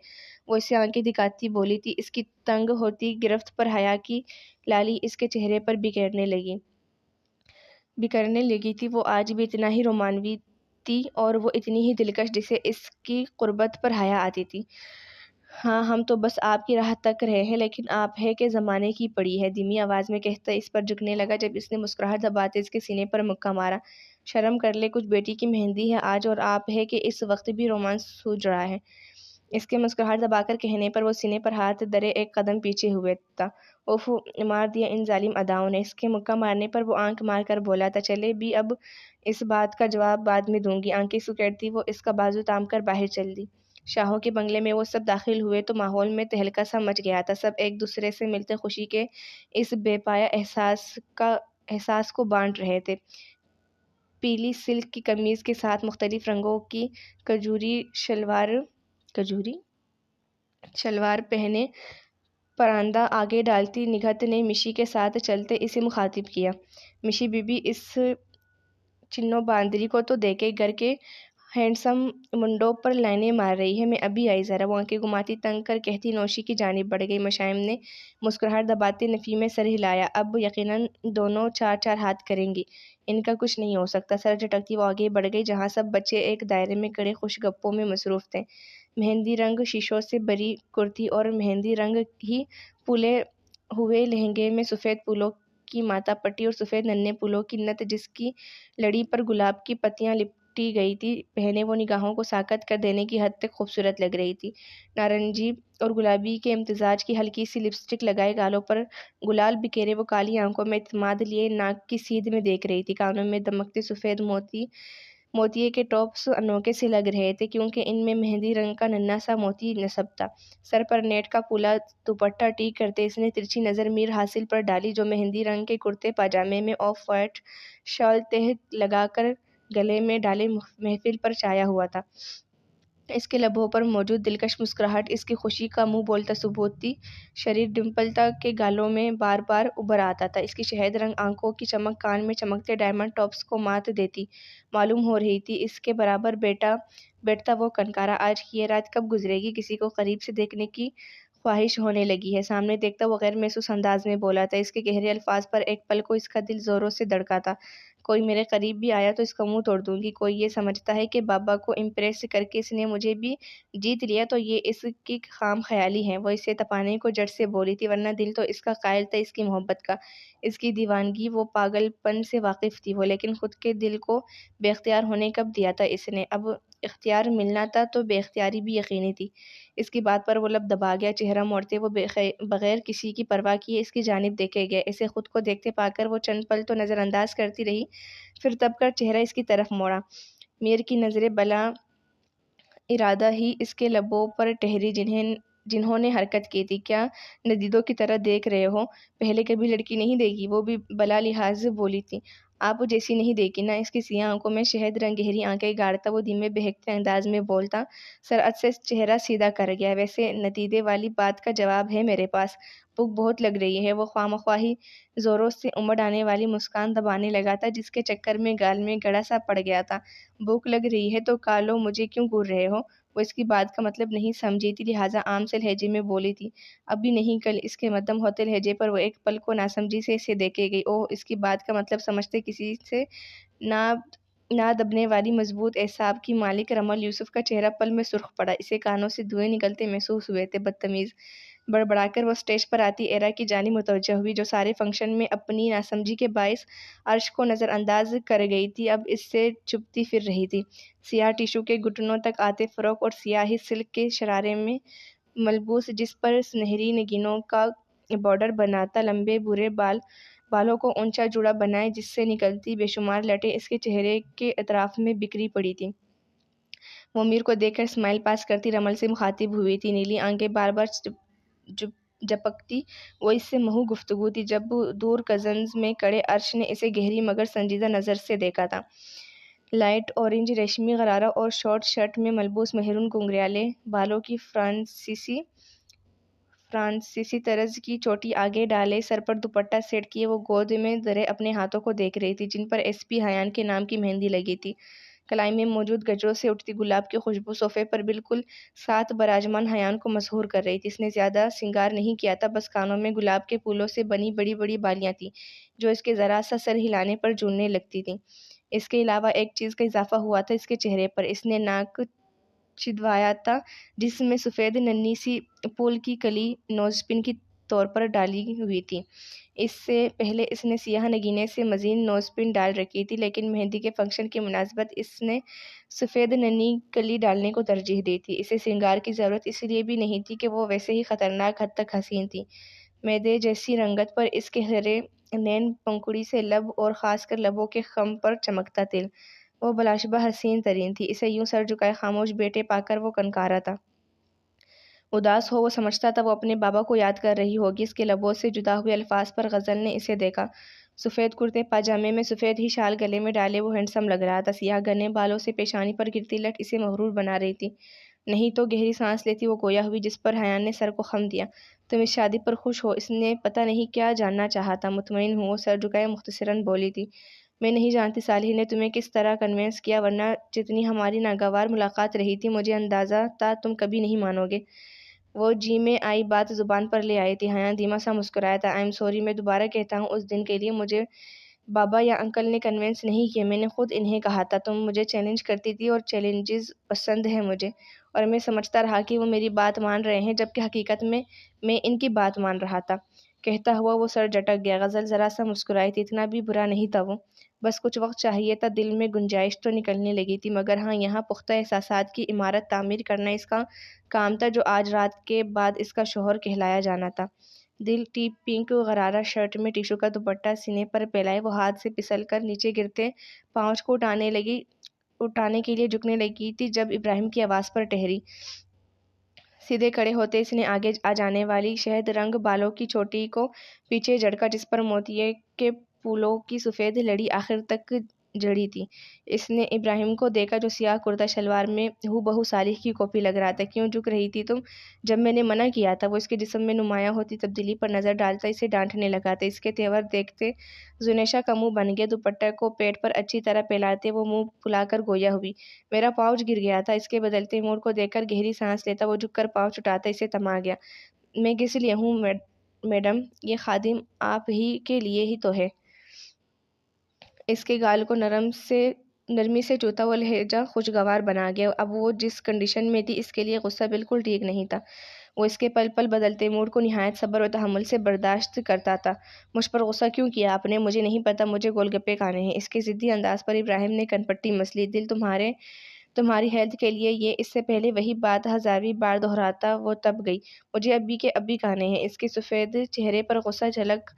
وہ اسے آنکھیں دکھاتی بولی تھی۔ اس کی تنگ ہوتی گرفت پر حیا کی لالی اس کے چہرے پر بکھرنے لگی تھی۔ وہ آج بھی اتنا ہی رومانوی تھی اور وہ اتنی ہی دلکش جسے اس کی قربت پر حیا آتی تھی۔ ہاں ہم تو بس آپ کی راہ تک رہے ہیں، لیکن آپ ہے کہ زمانے کی پڑی ہے، دھیمی آواز میں کہتا اس پر جھکنے لگا جب اس نے مسکراہٹ دباتے اس کے سینے پر مکہ مارا۔ شرم کر لے، کچھ بیٹی کی مہندی ہے آج، اور آپ ہے کہ اس وقت بھی رومانس سوج رہا ہے۔ اس کے مسکراہٹ دبا کر کہنے پر وہ سینے پر ہاتھ درے ایک قدم پیچھے ہوئے تھا۔ اوف، مار دیا ان ظالم اداؤں نے۔ اس کے مکہ مارنے پر وہ آنکھ مار کر بولا تھا، چلے بھی اب اس بات کا جواب بعد میں دوں گی۔ آنکھیں سکیڑتی وہ اس کا بازو تھام کر باہر چل دی۔ شاہوں کے بنگلے میں وہ سب داخل ہوئے تو ماحول میں تہلکہ سا مچ گیا تھا۔ سب ایک دوسرے سے ملتے خوشی کے اس بے پایا احساس کو بانٹ رہے تھے۔ پیلی سلک کی قمیض کے ساتھ مختلف رنگوں کی کجوری شلوار پہنے پراندہ آگے ڈالتی نگہت نے مشی کے ساتھ چلتے اسے مخاطب کیا۔ مشی بی بی، اس چنو باندری کو تو دیکھے، گھر کے ہینڈسم منڈوں پر لائنیں مار رہی ہے۔ میں ابھی آئی ذرا، وہ آنکھیں گھماتی تنگ کر کہتی نوشی کی جانب بڑھ گئی۔ مشائم نے مسکراہٹ دباتے نفی میں سر ہلایا۔ اب یقیناً دونوں چار چار ہاتھ کریں گی، ان کا کچھ نہیں ہو سکتا۔ سر جھٹکتی وہ آگے بڑھ گئی جہاں سب بچے ایک دائرے میں کھڑے خوش گپوں میں مصروف تھے۔ مہندی رنگ شیشوں سے بری کرتی اور مہندی رنگ ہی پھولے ہوئے لہنگے میں سفید پھولوں کی ماتھا پٹی اور سفید ننھے پھولوں کی نت جس کی لڑی پر گلاب کی پتیاں لپٹی گئی تھی پہنے وہ نگاہوں کو ساکت کر دینے کی حد تک خوبصورت لگ رہی تھی۔ نارنجی اور گلابی کے امتزاج کی ہلکی سی لپسٹک لگائے، گالوں پر گلال بکھیرے وہ کالی آنکھوں میں اعتماد لیے ناک کی سیدھ میں دیکھ رہی تھی۔ کانوں میں دمکتے سفید موتیے کے ٹاپس انوکھے سے لگ رہے تھے کیونکہ ان میں مہندی رنگ کا ننھا سا موتی نصب تھا۔ سر پر نیٹ کا پھولا دوپٹہ ٹیک کرتے اس نے ترچھی نظر میر حاصل پر ڈالی جو مہندی رنگ کے کرتے پاجامے میں آف وائٹ شال تہہ لگا کر گلے میں ڈالے محفل پر چھایا ہوا تھا۔ اس کے لبوں پر موجود دلکش مسکراہٹ اس کی خوشی کا منہ بولتا ثبوت تھی۔ شریر ڈمپل تھا کہ گالوں میں بار بار ابھر آتا تھا۔ اس کی شہد رنگ آنکھوں کی چمک کان میں چمکتے ڈائمنڈ ٹاپس کو مات دیتی معلوم ہو رہی تھی۔ اس کے برابر بیٹھتا وہ کنکارا، آج کی یہ رات کب گزرے گی؟ کسی کو قریب سے دیکھنے کی خواہش ہونے لگی ہے۔ سامنے دیکھتا وہ غیر محسوس انداز میں بولا تھا۔ اس کے گہرے الفاظ پر ایک پل کو اس کا دل زوروں سے دھڑکا تھا۔ کوئی میرے قریب بھی آیا تو اس کا منہ توڑ دوں گی۔ کوئی یہ سمجھتا ہے کہ بابا کو امپریس کر کے اس نے مجھے بھی جیت لیا تو یہ اس کی خام خیالی ہے۔ وہ اسے تپانے کو جڑ سے بولی تھی، ورنہ دل تو اس کا قائل تھا اس کی محبت کا، اس کی دیوانگی، وہ پاگل پن سے واقف تھی وہ، لیکن خود کے دل کو بے اختیار ہونے کب دیا تھا اس نے؟ اب اختیار ملنا تھا تو بے اختیاری بھی یقینی تھی۔ اس کی بات پر وہ لب دبا گیا، چہرہ موڑتے وہ بغیر کسی کی پرواہ کیے اس کی جانب دیکھے گئے۔ اسے خود کو دیکھتے پا کر وہ چند پل تو نظر انداز کرتی رہی، پھر تب کر چہرہ اس کی طرف موڑا۔ میر کی نظریں بلا ارادہ ہی اس کے لبوں پر ٹھہری جنہوں نے حرکت کی تھی۔ کیا ندیدوں کی طرح دیکھ رہے ہو؟ پہلے کبھی لڑکی نہیں دیکھی؟ وہ بھی بلا لحاظ بولی تھی۔ آپ جیسی نہیں دیکھی نا؟ اس کی سیاہ آنکھوں میں شہد رنگ گہری آنکھیں گاڑتا وہ دھیمے بہکتے انداز میں بولتا، سرعت سے چہرہ سیدھا کر گیا۔ ویسے ندیدے والی بات کا جواب ہے میرے پاس، بھوک بہت لگ رہی ہے۔ وہ خواہ ہی زوروں سے امڑ آنے والی مسکان دبانے لگا تھا جس کے چکر میں گال میں گڑا سا پڑ گیا تھا۔ بھوک لگ رہی ہے تو کھا لو، مجھے کیوں گھور رہے ہو؟ وہ اس کی بات کا مطلب نہیں سمجھی تھی لہٰذا عام سے لہجے میں بولی تھی، ابھی نہیں کل۔ اس کے مدھم ہوتے لہجے پر وہ ایک پل کو ناسمجھی سے اسے دیکھے گئی۔ اوہ، اس کی بات کا مطلب سمجھتے کسی سے نہ دبنے والی مضبوط اعصاب کی مالک رمل یوسف کا چہرہ پل میں سرخ پڑا۔ اسے کانوں سے دھوئیں نکلتے محسوس ہوئے تھے۔ بدتمیز، بڑبڑا کر وہ اسٹیج پر آتی ایرا کی جانب متوجہ ہوئی جو سارے فنکشن میں اپنی ناسمجھی کے باعث عرش کو نظر انداز کر گئی تھی، اب اس سے چپتی پھر رہی تھی۔ سیاہ ٹیشو کے گھٹنوں تک آتے فراک اور سیاہ ہی سلک کے شرارے میں ملبوس جس پر سنہری نگینوں کا بارڈر بنا تھا، لمبے بھورے بالوں کو اونچا جوڑا بنائے جس سے نکلتی بے شمار لٹیں اس کے چہرے کے اطراف میں بکھری پڑی تھیں۔ وہ میر کو دیکھ کر اسمائل پاس کرتی رمل سے مخاطب ہوئی تھی، نیلی آنکھیں بار بار جھپکتی وہ اس سے محو گفتگو تھی۔ جب دور کزنز میں کھڑے عرش نے اسے گہری مگر سنجیدہ نظر سے دیکھا تھا۔ لائٹ اورنج ریشمی غرارہ اور شارٹ شرٹ میں ملبوس مہرون گھنگریالے بالوں کی فرانسیسی طرز کی چوٹی آگے ڈالے سر پر دوپٹہ سیٹ کیے وہ گود میں دھرے اپنے ہاتھوں کو دیکھ رہی تھی جن پر ایس پی حیان کے نام کی مہندی لگی تھی۔ کلائی میں موجود گجروں سے اٹھتی گلاب کی خوشبو صوفے پر بالکل ساتھ براجمان حیان کو مسحور کر رہی تھی۔ اس نے زیادہ سنگار نہیں کیا تھا، بس کانوں میں گلاب کے پھولوں سے بنی بڑی بڑی بالیاں تھیں جو اس کے ذرا سا سر ہلانے پر جھولنے لگتی تھیں۔ اس کے علاوہ ایک چیز کا اضافہ ہوا تھا اس کے چہرے پر، اس نے ناک چھدوایا تھا جس میں سفید ننھی سی پھول کی کلی نوز پن کی طور پر ڈالی ہوئی تھی۔ اس سے پہلے اس نے سیاہ نگینے سے مزین نوز پن ڈال رکھی تھی، لیکن مہندی کے فنکشن کی مناسبت اس نے سفید ننھی کلی ڈالنے کو ترجیح دی تھی۔ اسے سنگار کی ضرورت اس لیے بھی نہیں تھی کہ وہ ویسے ہی خطرناک حد تک حسین تھی۔ میدے جیسی رنگت پر اس کے ہرے نین پنکھڑی سے لب اور خاص کر لبوں کے خم پر چمکتا تل، وہ بلاشبہ حسین ترین تھی۔ اسے یوں سر جھکائے خاموش بیٹے پا کر وہ کنکارا تھا۔ اداس ہو، وہ سمجھتا تھا وہ اپنے بابا کو یاد کر رہی ہوگی۔ اس کے لبوں سے جدا ہوئے الفاظ پر غزل نے اسے دیکھا۔ سفید کرتے پاجامے میں سفید ہی شال گلے میں ڈالے وہ ہینڈسم لگ رہا تھا۔ سیاہ گھنے بالوں سے پیشانی پر گرتی لٹ اسے مغرور بنا رہی تھی۔ نہیں تو گہری سانس لیتی وہ گویا ہوئی جس پر حیان نے سر کو خم دیا۔ تم اس شادی پر خوش ہو؟ اس نے پتہ نہیں کیا جاننا چاہا تھا۔ مطمئن ہوں، وہ سر جھکائے مختصراً بولی تھی۔ میں نہیں جانتی صالح نے تمہیں کس طرح کنونس کیا، ورنہ جتنی ہماری ناگوار ملاقات رہی تھی مجھے اندازہ تھا تم کبھی نہیں مانو گے۔ وہ جی میں آئی بات زبان پر لے آئی تھی۔ حیان دھیما سا مسکرایا تھا۔ آئی ایم سوری، میں دوبارہ کہتا ہوں اس دن کے لیے مجھے بابا یا انکل نے کنونس نہیں کیا، میں نے خود انہیں کہا تھا۔ تم مجھے چیلنج کرتی تھی اور چیلنجز پسند ہیں مجھے، اور میں سمجھتا رہا کہ وہ میری بات مان رہے ہیں جبکہ حقیقت میں ان کی بات مان رہا تھا۔ کہتا ہوا وہ سر جھٹک گیا۔ غزل ذرا سا مسکرائی تھی۔ اتنا بھی برا نہیں تھا وہ، بس کچھ وقت چاہیے تھا۔ دل میں گنجائش تو نکلنے لگی تھی، مگر ہاں، یہاں پختہ احساسات کی عمارت تعمیر کرنا اس کا کام تھا جو آج رات کے بعد اس کا شوہر کہلایا جانا تھا۔ دل ٹیپ پنک غرارہ شرٹ میں ٹیشو کا دوپٹہ سینے پر پھیلائے وہ ہاتھ سے پھسل کر نیچے گرتے پاؤں کو اٹھانے کے لیے جھکنے لگی تھی جب ابراہیم کی آواز پر ٹھہری۔ سیدھے کھڑے ہوتے اس نے آگے آ جانے والی شہد رنگ بالوں کی چوٹی کو پیچھے جھٹکا جس پر موتیے کے پھولوں کی سفید لڑی آخر تک جڑی تھی۔ اس نے ابراہیم کو دیکھا جو سیاہ کرتا شلوار میں ہو بہو صالح کی کاپی لگ رہا تھا۔ کیوں جھک رہی تھی تم؟ جب میں نے منع کیا تھا۔ وہ اس کے جسم میں نمایاں ہوتی تبدیلی پر نظر ڈالتا اسے ڈانٹنے لگا تھا۔ اس کے تیور دیکھتے زنیشا کا منہ بن گیا۔ دوپٹے کو پیٹ پر اچھی طرح پھیلاتے وہ منہ پھلا کر گویا ہوئی، میرا پاؤچ گر گیا تھا۔ اس کے بدلتے موڈ کو دیکھ کر گہری سانس لیتا وہ جھک کر پاؤچ اٹھاتا اسے تھما گیا۔ میں کس لیے ہوں میڈم؟ یہ خادم آپ ہی کے لیے ہی تو ہے۔ اس کے گال کو نرمی سے چھوتا وہ لہجہ خوشگوار بنا گیا۔ اب وہ جس کنڈیشن میں تھی اس کے لیے غصہ بالکل ٹھیک نہیں تھا۔ وہ اس کے پل پل بدلتے موڈ کو نہایت صبر و تحمل سے برداشت کرتا تھا۔ مجھ پر غصہ کیوں کیا آپ نے؟ مجھے نہیں پتا، مجھے گول گپے کھانے ہیں۔ اس کے ضدی انداز پر ابراہیم نے کنپٹی مسلی۔ دل تمہاری ہیلتھ کے لیے یہ اس سے پہلے وہی بات ہزارویں بار دہراتا وہ تب گئی۔ مجھے ابھی کے ابھی کھانے ہیں۔ اس کے سفید چہرے پر غصہ جھلک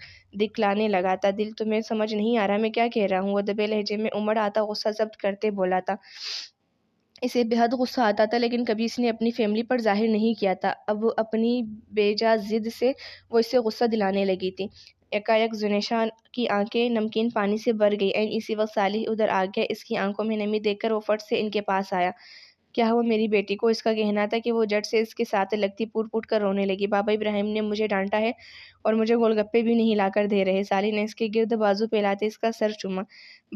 دکھلانے لگا تھا۔ دل تمہیں سمجھ نہیں آ رہا میں کیا کہہ رہا ہوں؟ وہ دبے لہجے میں امڑ آتا غصہ ضبط کرتے بولا تھا۔ اسے بے حد غصہ آتا تھا لیکن کبھی اس نے اپنی فیملی پر ظاہر نہیں کیا تھا۔ اب اپنی بے جا ضد سے وہ اسے غصہ دلانے لگی تھی۔ یکایک زنیشا کی آنکھیں نمکین پانی سے بھر گئی۔ عین اسی وقت صالح ادھر آ گیا۔ اس کی آنکھوں میں نمی دیکھ کر وہ فٹ سے ان کے پاس آیا۔ کیا ہوا میری بیٹی کو؟ اس کا کہنا تھا کہ وہ جھٹ سے اس کے ساتھ لگتی پوٹ پوٹ کر رونے لگی۔ بابا ابراہیم نے مجھے ڈانٹا ہے اور مجھے گول گپے بھی نہیں لا کر دے رہے۔ صالح نے اس کے گرد بازو پھیلاتے اس کا سر چوما۔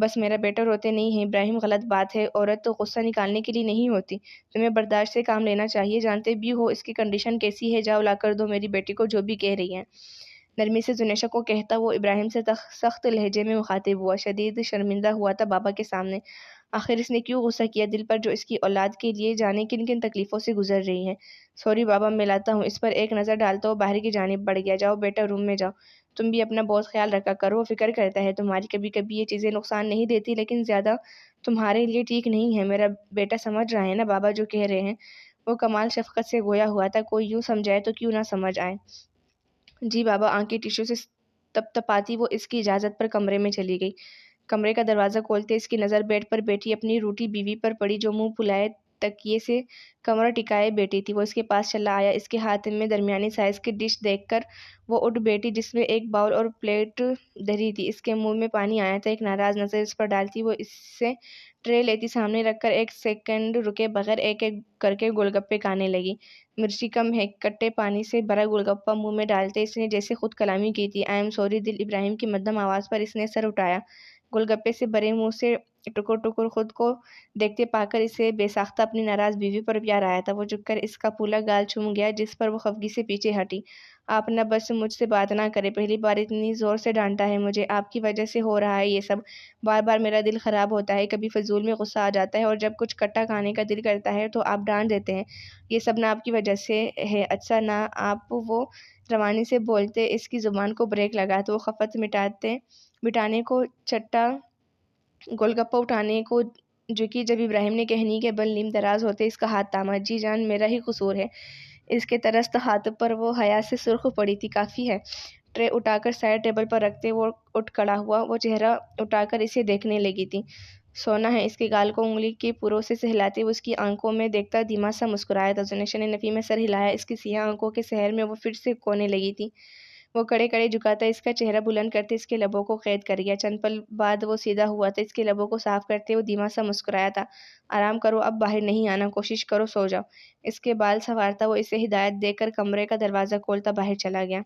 بس میرا بیٹا روتے نہیں ہے ابراہیم، غلط بات ہے، عورت تو غصہ نکالنے کے لیے نہیں ہوتی، تمہیں برداشت سے کام لینا چاہیے، جانتے بھی ہو اس کی کنڈیشن کیسی ہے، جاؤ لا کر دو میری بیٹی کو جو بھی کہہ رہی ہے۔ نرمی سے زنیشا کو کہتا وہ ابراہیم سے سخت لہجے میں مخاطب ہوا۔ شدید شرمندہ ہوا تھا بابا کے سامنے۔ آخر اس نے کیوں غصہ کیا دل پر جو اس کی اولاد کے لیے جانے کن کن تکلیفوں سے گزر رہی ہے؟ سوری بابا، میں لاتا ہوں۔ اس پر ایک نظر ڈالتا وہ باہر کی جانب بڑھ گیا۔ جاؤ بیٹا روم میں جاؤ، تم بھی اپنا بہت خیال رکھا کرو، وہ فکر کرتا ہے تمہاری۔ کبھی کبھی یہ چیزیں نقصان نہیں دیتی لیکن زیادہ تمہارے لیے ٹھیک نہیں ہے۔ میرا بیٹا سمجھ رہا ہے نا بابا جو کہہ رہے ہیں؟ وہ کمال شفقت سے گویا ہوا تھا۔ کوئی یوں سمجھائے تو کیوں نہ سمجھ آئے۔ جی بابا۔ آنکھیں ٹیشو سے تپتپاتی وہ اس کی اجازت پر کمرے میں چلی گئی۔ کمرے کا دروازہ کھولتے اس کی نظر بیڈ پر بیٹھی اپنی روٹھی بیوی پر پڑی جو منہ پھلائے تکیے سے کمر ٹکائے بیٹھی تھی۔ وہ اس کے پاس چلا آیا۔ اس کے ہاتھ میں درمیانی سائز کی ڈش دیکھ کر وہ اٹھ بیٹھی جس میں ایک باؤل اور پلیٹ دھری تھی۔ اس کے منہ میں پانی آیا تھا۔ ایک ناراض نظر اس پر ڈالتی وہ اس سے ٹرے لیتی سامنے رکھ کر ایک سیکنڈ رکے بغیر ایک ایک کر کے گول گپے کھانے لگی۔ مرچی کم ہے؟ کٹے پانی سے بھرا گول گپا منہ میں ڈالتے اس نے جیسے خود کلامی کی تھی۔ آئی ایم سوری دل ابراہیم کی مدھم آواز پر اس نے سر اٹھایا۔ گول گپے سے بھرے منہ سے ٹکر ٹکر خود کو دیکھتے پا کر اسے بے ساختہ اپنی ناراض بیوی پر پیار آیا تھا۔ وہ جھک کر اس کا پھولا گال چوم گیا جس پر وہ خفگی سے پیچھے ہٹی۔ آپ نہ بس مجھ سے بات نہ کریں، پہلی بار اتنی زور سے ڈانٹا ہے مجھے، آپ کی وجہ سے ہو رہا ہے یہ سب، بار بار میرا دل خراب ہوتا ہے، کبھی فضول میں غصہ آ جاتا ہے اور جب کچھ کٹا کھانے کا دل کرتا ہے تو آپ ڈانٹ دیتے ہیں، یہ سب نہ آپ کی وجہ سے ہے۔ اچھا نہ آپ وہ روانی سے بولتے، اس کی زبان کو بریک لگاتے، وہ خفت مٹانے کو چٹا گول گپا اٹھانے کو جھکی جب ابراہیم نے کہنی کے بل نیم دراز ہوتے اس کا ہاتھ تھاما۔ جی جان، میرا ہی قصور ہے۔ اس کے ترست ہاتھ پر وہ حیا سے سرخ پڑی تھی۔ کافی ہے۔ ٹرے اٹھا کر سائڈ ٹیبل پر رکھتے وہ اٹھ کھڑا ہوا، وہ چہرہ اٹھا کر اسے دیکھنے لگی تھی۔ سونا ہے؟ اس کے گال کو انگلی کے پروں سے سہلاتے وہ اس کی آنکھوں میں دیکھتا دھیما سا مسکرایا تھا۔ زنیشا نے نفی میں سر ہلایا، اس کی سیاہ آنکھوں کے سحر میں وہ پھر سے کونے لگی تھی۔ وہ کڑے کڑے جھکاتا اس کا چہرہ بلند کرتے اس کے لبوں کو قید کر گیا۔ چند پل بعد وہ سیدھا ہوا تھا، اس کے لبوں کو صاف کرتے وہ دھیما سا مسکرایا تھا۔ آرام کرو، اب باہر نہیں آنا، کوشش کرو سو جاؤ۔ اس کے بال سنوارتا وہ اسے ہدایت دے کر کمرے کا دروازہ کھولتا باہر چلا گیا۔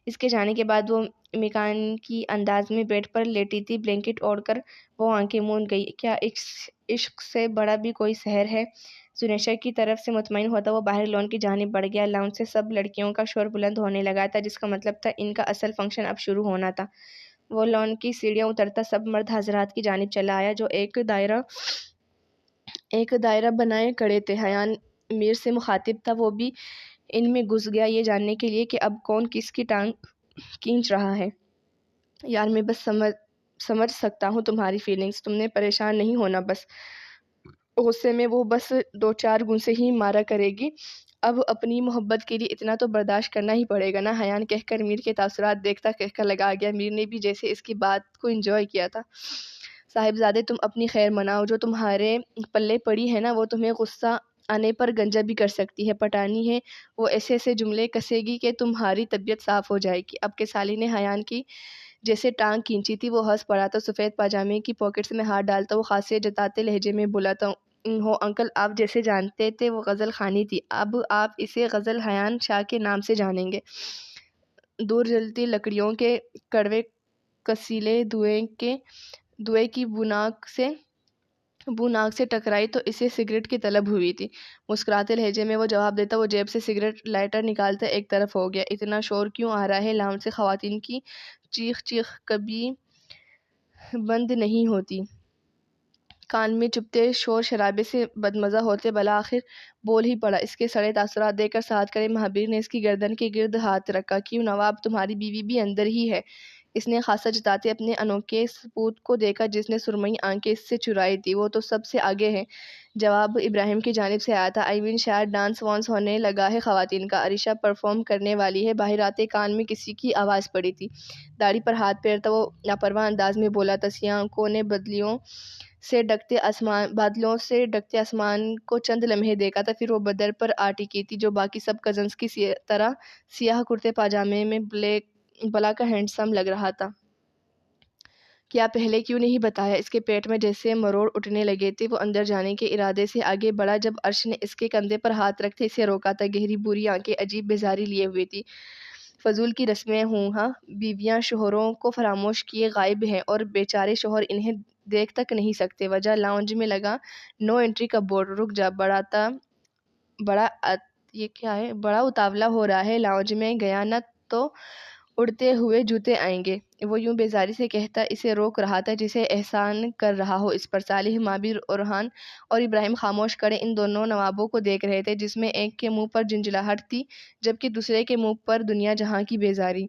اس کے جانے کے بعد وہ میکانیکی انداز میں بیڈ پر لیٹی تھی، بلینکٹ اوڑھ کر وہ آنکھیں موند گئی۔ کیا عشق سے بڑا بھی کوئی سحر ہے؟ زنیشا کی طرف سے مطمئن ہوتا وہ باہر لان کی جانب بڑھ گیا۔ لاؤنج سے سب لڑکیوں کا شور بلند ہونے لگا تھا، جس کا مطلب تھا ان کا اصل فنکشن اب شروع ہونا تھا۔ وہ لان کی سیڑھیاں اترتا سب مرد حضرات کی جانب چلا آیا جو ایک دائرہ بنائے کھڑے تھے۔ حیان میر سے مخاطب تھا، وہ بھی ان میں گھس گیا یہ جاننے کے لیے کہ اب کون کس کی ٹانگ کھینچ رہا ہے۔ یار میں بس سمجھ سکتا ہوں تمہاری فیلنگز، تم نے پریشان نہیں ہونا، بس غصے میں وہ بس دو چار گھونسے ہی مارا کرے گی، اب اپنی محبت کے لیے اتنا تو برداشت کرنا ہی پڑے گا نا۔ حیان کہہ کر میر کے تاثرات دیکھتا کہہ لگا گیا۔ میر نے بھی جیسے اس کی بات کو انجوائے کیا تھا۔ صاحبزادے تم اپنی خیر مناؤ، جو تمہارے پلے پڑی ہے نا وہ تمہیں غصہ آنے پر گنجا بھی کر سکتی ہے، پٹانی ہے، وہ ایسے ایسے جملے کسے گی کہ تمہاری طبیعت صاف ہو جائے گی۔ اب کے سالی نے حیان کی جیسے ٹانگ کھینچی تھی وہ ہنس پڑا تھا، سفید پاجامے کی پاکٹس میں ہاتھ ڈالتا وہ خاصیت جتاتے لہجے میں بولا تھا، ہو انکل آپ جیسے جانتے تھے وہ غزل خوانی تھی، اب آپ اسے غزل حیان شاہ کے نام سے جانیں گے۔ دور جلتی لکڑیوں کے کڑوے کسیلے دھوئیں کی بو ناک سے ٹکرائی تو اسے سگریٹ کی طلب ہوئی تھی۔ مسکراتے لہجے میں وہ جواب دیتا وہ جیب سے سگریٹ لائٹر نکالتا ایک طرف ہو گیا۔ اتنا شور کیوں آ رہا ہے؟ لاؤنج سے خواتین کی چیخ کبھی بند نہیں ہوتی، کان میں چبھتے شور شرابے سے بدمزہ ہوتے، بالآخر بول ہی پڑا۔ اس کے سڑے تاثرات دیکھ کر ساتھ کرے مہابیر نے اس کی گردن کے گرد ہاتھ رکھا۔ کیوں نواب، تمہاری بیوی بھی اندر ہی ہے؟ اس نے خاصہ جتاتے اپنے انوکھے سپوت کو دیکھا جس نے سرمئی آنکھیں اس سے چرائی تھی۔ وہ تو سب سے آگے ہے۔ جواب ابراہیم کی جانب سے آیا تھا۔ شاید ڈانس وانس ہونے لگا ہے خواتین کا، عریشہ پرفارم کرنے والی ہے۔ باہر آتے کان میں کسی کی آواز پڑی تھی۔ داڑھی پر ہاتھ پھیرتا وہ لاپرواہ انداز میں بولا تھا، سیاہ آنکھوں نے بادلوں سے ڈھکتے آسمان کو چند لمحے دیکھا تھا، پھر وہ بدر پر آ ٹکی تھی جو باقی سب کزنز کی طرح سیاہ کرتے پاجامے میں بلا کا ہینڈسم لگ رہا تھا۔ کیا پہلے کیوں نہیں بتایا؟ اس کے پیٹ میں جیسے مروڑ اٹھنے لگے تھے۔ وہ اندر جانے کے ارادے سے آگے بڑھا جب عرش نے اس کے کندھے پر ہاتھ رکھتے اسے روکا تھا۔ گہری بھوری آنکھیں عجیب بیزاری لیے ہوئی تھی۔ فضول کی رسمیں ہوں ہاں، بیویاں شوہروں کو فراموش کیے غائب ہیں اور بیچارے شوہر انہیں دیکھ تک نہیں سکتے۔ وجہ لاؤنج میں لگا نو انٹری کا بورڈ۔ رک جا، بڑا اتاولا ہو رہا ہے، لاؤنج میں گیا نہ تو اڑتے ہوئے جوتے آئیں گے۔ وہ یوں بیزاری سے کہتا اسے روک رہا تھا جیسے احسان کر رہا ہو اس پر۔ صالح، مہابیر، اورحان اور ابراہیم خاموش کھڑے ان دونوں نوابوں کو دیکھ رہے تھے، جس میں ایک کے منہ پر جھنجھلاہٹ تھی جبکہ دوسرے کے منہ پر دنیا جہاں کی بیزاری۔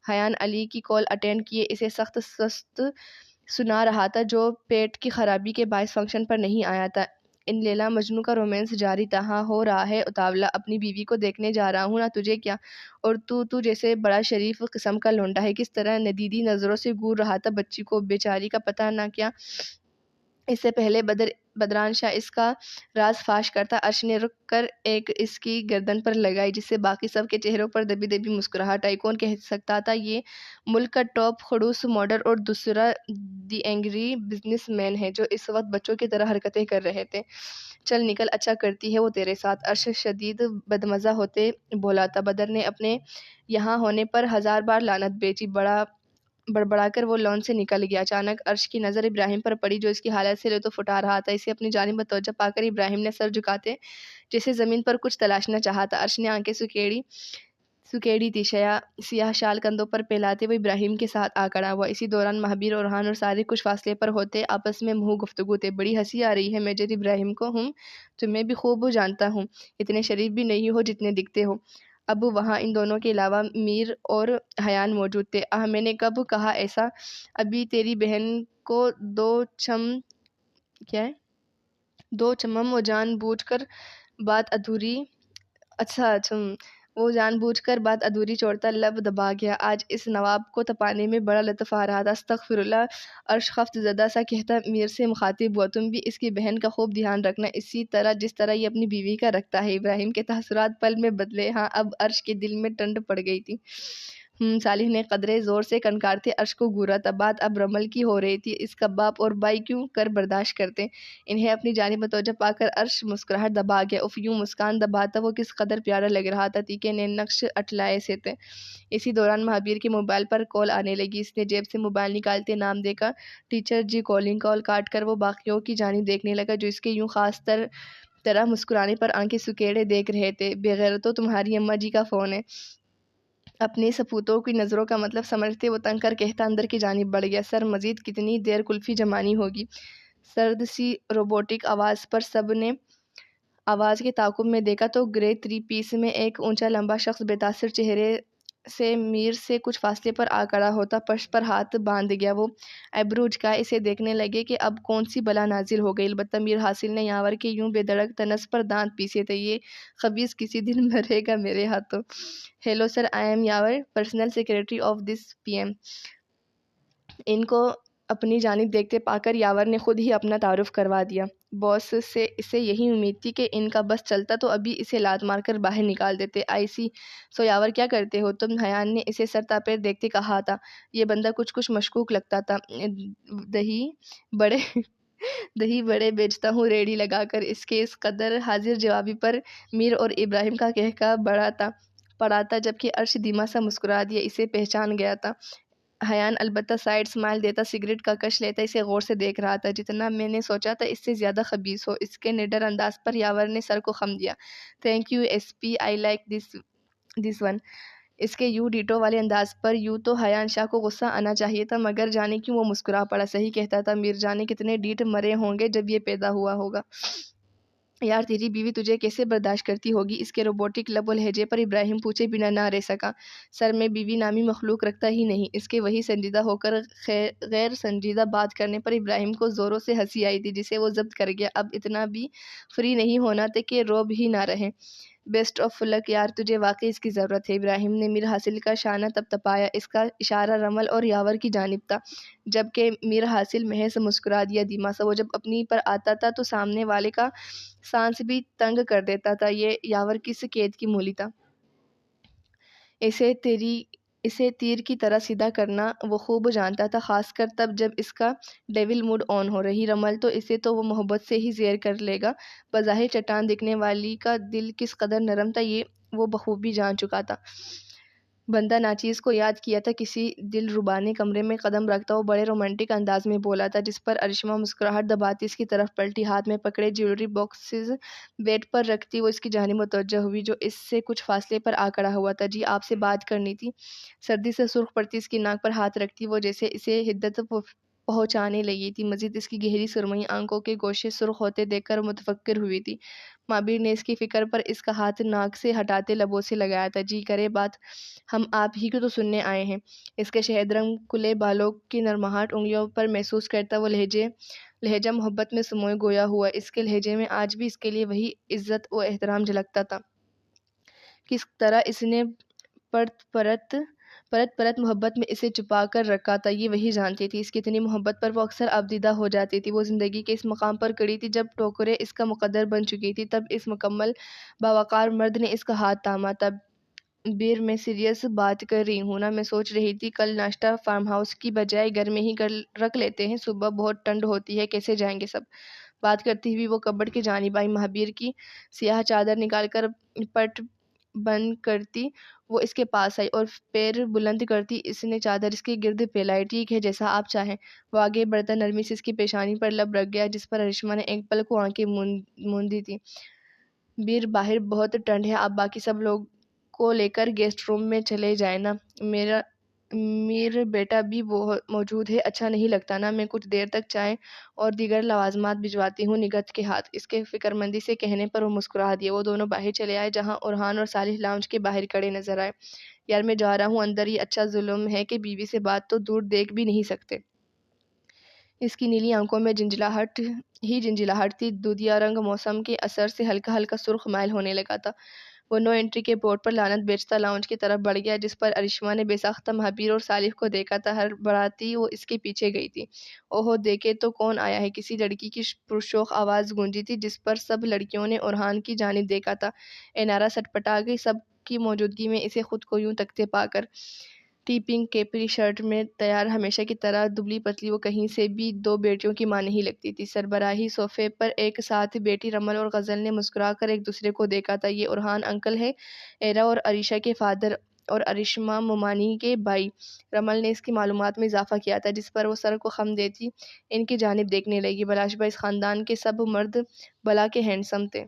حیان علی کی کال اٹینڈ کیے اسے سخت سست سنا رہا تھا جو پیٹ کی خرابی کے باعث فنکشن پر نہیں آیا تھا۔ ان لیلا مجنوں کا رومانس جاری تھا۔ ہاں ہو رہا ہے اتاولا، اپنی بیوی کو دیکھنے جا رہا ہوں نا، تجھے کیا؟ اور تو جیسے بڑا شریف قسم کا لونڈا ہے، کس طرح ندیدی نظروں سے گور رہا تھا بچی کو، بیچاری کا پتہ نہ کیا اس سے پہلے بدران شاہ اس کا راز فاش کرتا۔ عرش نے رک کر ایک اس کی گردن پر لگائی جس سے باقی سب کے چہروں پر دبی دبی مسکراہٹ آئی۔ کون کہہ سکتا تھا یہ ملک کا ٹاپ خڑوس ماڈل اور دوسرا دی اینگری بزنس مین ہے جو اس وقت بچوں کی طرح حرکتیں کر رہے تھے۔ چل نکل، اچھا کرتی ہے وہ تیرے ساتھ، عرش شدید بدمزہ ہوتے بولا تھا۔ بدر نے اپنے یہاں ہونے پر 1000 بار لعنت بھیجی۔ بڑبڑا کر وہ لان سے نکل گیا۔ اچانک عرش کی نظر ابراہیم پر پڑی جو اس کی حالت سے لطف اٹھا رہا تھا۔ اسے اپنی جانب متوجہ پا کر ابراہیم نے سر جھکاتے جیسے زمین پر کچھ تلاشنا چاہا تھا۔ عرش نے آنکھیں سکیڑی، سکیڑی تھی. سیاہ شال کندھوں پر پھیلاتے ہوئے ابراہیم کے ساتھ آ کھڑا ہوا. اسی دوران مہابیر، اورحان اور صادق کچھ فاصلے پر ہوتے آپس میں منہ گفتگو تھے. بڑی ہنسی آ رہی ہے میجر ابراہیم کو. تمہیں بھی خوب جانتا ہوں. اتنے شریف بھی نہیں ہو جتنے دکھتے ہو. اب وہاں ان دونوں کے علاوہ میر اور حیان موجود تھے. میں نے کب کہا ایسا؟ ابھی تیری بہن کو دو چمم وہ جان بوجھ کر بات ادھوری وہ جان بوجھ کر بات ادھوری چھوڑتا لب دبا گیا. آج اس نواب کو تپانے میں بڑا لطف آ رہا تھا. استغفر اللہ. عرش خفت زدہ سا کہتا میر سے مخاطب ہوا. تم بھی اس کی بہن کا خوب دھیان رکھنا، اسی طرح جس طرح یہ اپنی بیوی کا رکھتا ہے. ابراہیم کے تاثرات پل میں بدلے. ہاں، اب عرش کے دل میں ٹھنڈ پڑ گئی تھی. صالح نے قدرے زور سے کنکارتے عرش کو گھورا تھا. بات اب رمل کی ہو رہی تھی. اس کا باپ اور بھائی کیوں کر برداشت کرتے؟ انہیں اپنی جانب متوجہ پا کر عرش مسکراہٹ دبا گیا. اف، یوں مسکان دباتا وہ کس قدر پیارا لگ رہا تھا. تیکے نے نقش اٹلائے سے تھے. اسی دوران مہابیر کے موبائل پر کال آنے لگی. اس نے جیب سے موبائل نکالتے نام دیکھا. ٹیچر جی کالنگ. کال کاٹ کر وہ باقیوں کی جانب دیکھنے لگا جو اس کے یوں خاص طرح مسکرانے پر آنکھیں سکیڑے دیکھ رہے تھے. بغیرتو، تمہاری اماں جی کا فون ہے. اپنے سپوتوں کی نظروں کا مطلب سمجھتے وہ تنگ کر کہتا اندر کی جانب بڑھ گیا. سر، مزید کتنی دیر کلفی جمانی ہوگی؟ سرد سی روبوٹک آواز پر سب نے آواز کے تعاقب میں دیکھا تو گرے 3 پیس میں ایک اونچا لمبا شخص بے تاثر چہرے سے میر سے کچھ فاصلے پر آ کھڑا ہوتا پشت پر ہاتھ باندھ گیا. وہ ایبرو اچکائے اسے دیکھنے لگے کہ اب کون سی بلا نازل ہو گئی. البتہ میر حاصل نے یاور کے یوں بے دھڑک تنس پر دانت پیسے تھے. یہ خبیث کسی دن مرے گا میرے ہاتھوں. Hello sir, I am Yawar, personal secretary of this PM ایم. ان کو اپنی جانب دیکھتے پا کر یاور نے خود ہی اپنا تعارف کروا دیا. باس سے اسے یہی امید تھی کہ ان کا بس چلتا تو ابھی اسے لات مار کر باہر نکال دیتے. آئی سی. سو یاور، کیا کرتے ہو تم؟ حیان نے اسے سر تاپیر دیکھتے کہا تھا. یہ بندہ کچھ مشکوک لگتا تھا. دہی بڑے بیچتا ہوں ریڑھی لگا کر. اس کے اس قدر حاضر جوابی پر میر اور ابراہیم کا کہکا پڑا تھا جبکہ عرش دھیما سا مسکرا دیا. اسے پہچان گیا تھا. حیان البتہ سائڈ اسمائل دیتا سگریٹ کا کش لیتا اسے غور سے دیکھ رہا تھا. جتنا میں نے سوچا تھا اس سے زیادہ خبیث ہو. اس کے نڈر انداز پر یاور نے سر کو خم دیا. Thank you S P, I like this one. اس کے یوں ڈیٹو والے انداز پر یوں تو حیان شاہ کو غصہ آنا چاہیے تھا، مگر جانے کیوں وہ مسکرا پڑا. صحیح کہتا تھا میر. جانے کتنے ڈیٹ مرے ہوں گے جب یہ پیدا ہوا ہوگا. یار، تیری بیوی تجھے کیسے برداشت کرتی ہوگی؟ اس کے روبوٹک لب و لہجے پر ابراہیم پوچھے بنا نہ رہ سکا. سر، میں بیوی نامی مخلوق رکھتا ہی نہیں. اس کے وہی سنجیدہ ہو کر غیر سنجیدہ بات کرنے پر ابراہیم کو زوروں سے ہنسی آئی تھی جسے وہ ضبط کر گیا. اب اتنا بھی فری نہیں ہونا تھا کہ روب ہی نہ رہے. بیسٹ آف لک یار، تجھے واقعی اس کی ضرورت ہے. ابراہیم نے میر حاصل کا شانہ تپایا. اس کا اشارہ رمل اور یاور کی جانب تھا جبکہ میر حاصل محض مسکرا دیا دھیما سا. وہ جب اپنی پر آتا تھا تو سامنے والے کا سانس بھی تنگ کر دیتا تھا. یہ یاور کس قید کی مولی تھا؟ اسے تیر کی طرح سیدھا کرنا وہ خوب جانتا تھا، خاص کر تب جب اس کا ڈیول موڈ آن ہو. رہی رمل تو اسے تو وہ محبت سے ہی زیر کر لے گا. بظاہر چٹان دکھنے والی کا دل کس قدر نرم تھا یہ وہ بخوبی جان چکا تھا. بندہ ناچیز کو یاد کیا تھا. کسی دل ربانے کمرے میں قدم رکھتا وہ بڑے رومانٹک انداز میں بولا تھا جس پر ارشما مسکراہٹ دباتی اس کی طرف پلٹی. ہاتھ میں پکڑے جیولری باکسز بیڈ پر رکھتی وہ اس کی جانب متوجہ ہوئی جو اس سے کچھ فاصلے پر آ کھڑا ہوا تھا. جی، آپ سے بات کرنی تھی. سردی سے سرخ پڑتی اس کی ناک پر ہاتھ رکھتی وہ جیسے اسے حدت پہنچانے لگی تھی. مزید اس کی گہری سرمئی آنکھوں کے گوشے سرخ ہوتے دیکھ کر متفکر ہوئی تھی. مابیر نے اس کی فکر پر اس کا ہاتھ ناک سے ہٹاتے لبوں سے لگایا تھا. جی کرے بات، ہم آپ ہی کو تو سننے آئے ہیں. اس کے شہد رنگ کھلے بالوں کی نرماہٹ انگلیوں پر محسوس کرتا وہ لہجہ محبت میں سموئے گویا ہوا. اس کے لہجے میں آج بھی اس کے لیے وہی عزت و احترام جھلکتا تھا. کس طرح اس نے پرت پرت محبت میں اسے چھپا کر رکھا تھا یہ وہی جانتی تھی. اس کی اتنی محبت پر وہ اکثر افدیدہ ہو جاتی تھی. وہ زندگی کے اس مقام پر کھڑی تھی جب ٹوکرے اس کا مقدر بن چکی تھی. تب اس مکمل باوقار مرد نے اس کا ہاتھ تھاما تھا. بیر، میں سیریس بات کر رہی ہوں نا. میں سوچ رہی تھی کل ناشتہ فارم ہاؤس کی بجائے گھر میں ہی رکھ لیتے ہیں. صبح بہت ٹھنڈ ہوتی ہے. کیسے جائیں گے سب؟ بات کرتی ہوئی وہ کبڈ کی جانب آئی. مہابیر کی سیاہ چادر نکال کر پٹ بند کرتی وہ اس کے پاس آئی اور پیر بلند کرتی اس نے چادر اس کے گرد پھیلائی. ٹھیک ہے، جیسا آپ چاہیں. وہ آگے بڑھتا نرمی سے اس کی پیشانی پر لب رکھ گیا جس پر ارشما نے ایک پل کو آنکھیں موندی تھی. بیر، باہر بہت ٹھنڈ ہے. آپ باقی سب لوگ کو لے کر گیسٹ روم میں چلے جائیں نا، میر بیٹا بھی موجود ہے، اچھا نہیں لگتا نا، میں کچھ دیر تک چائے اور دیگر لوازمات بھجواتی ہوں نگہت کے ہاتھ۔ اس کے فکر مندی سے کہنے پر وہ مسکرا دیا۔ وہ دونوں باہر چلے آئے جہاں اورحان اور صالح لاؤنج کے باہر کھڑے نظر آئے۔ یار میں جا رہا ہوں اندر، یہ اچھا ظلم ہے کہ بیوی سے بات تو دور دیکھ بھی نہیں سکتے۔ اس کی نیلی آنکھوں میں جنجلاہٹ تھی، دودھیا رنگ موسم کے اثر سے ہلکا ہلکا سرخ مائل ہونے لگا تھا۔ وہ نو انٹری کے بورڈ پر لعنت بیچتا لاؤنج کی طرف بڑھ گیا جس پر ارشما نے بے ساختہ مہابیر اور صالح کو دیکھا تھا۔ ہڑبڑاتی وہ اس کے پیچھے گئی تھی۔ اوہو دیکھے تو کون آیا ہے، کسی لڑکی کی پرشوق آواز گونجی تھی جس پر سب لڑکیوں نے اورحان کی جانب دیکھا تھا۔ انارا سٹپٹا گئی سب کی موجودگی میں اسے خود کو یوں تکتے پا کر۔ ٹی پنک کیپری شرٹ میں تیار ہمیشہ کی طرح دبلی پتلی، وہ کہیں سے بھی دو بیٹیوں کی ماں نہیں لگتی تھی۔ سربراہی صوفے پر ایک ساتھ بیٹھی رمل اور غزل نے مسکرا کر ایک دوسرے کو دیکھا تھا۔ یہ اورحان انکل ہے، ایرا اور عریشہ کے فادر اور ارشما مومانی کے بھائی۔ رمل نے اس کی معلومات میں اضافہ کیا تھا جس پر وہ سر کو خم دیتی ان کی جانب دیکھنے لگی۔ بلاشبہ اس خاندان کے سب مرد بلا کے ہینڈسم تھے۔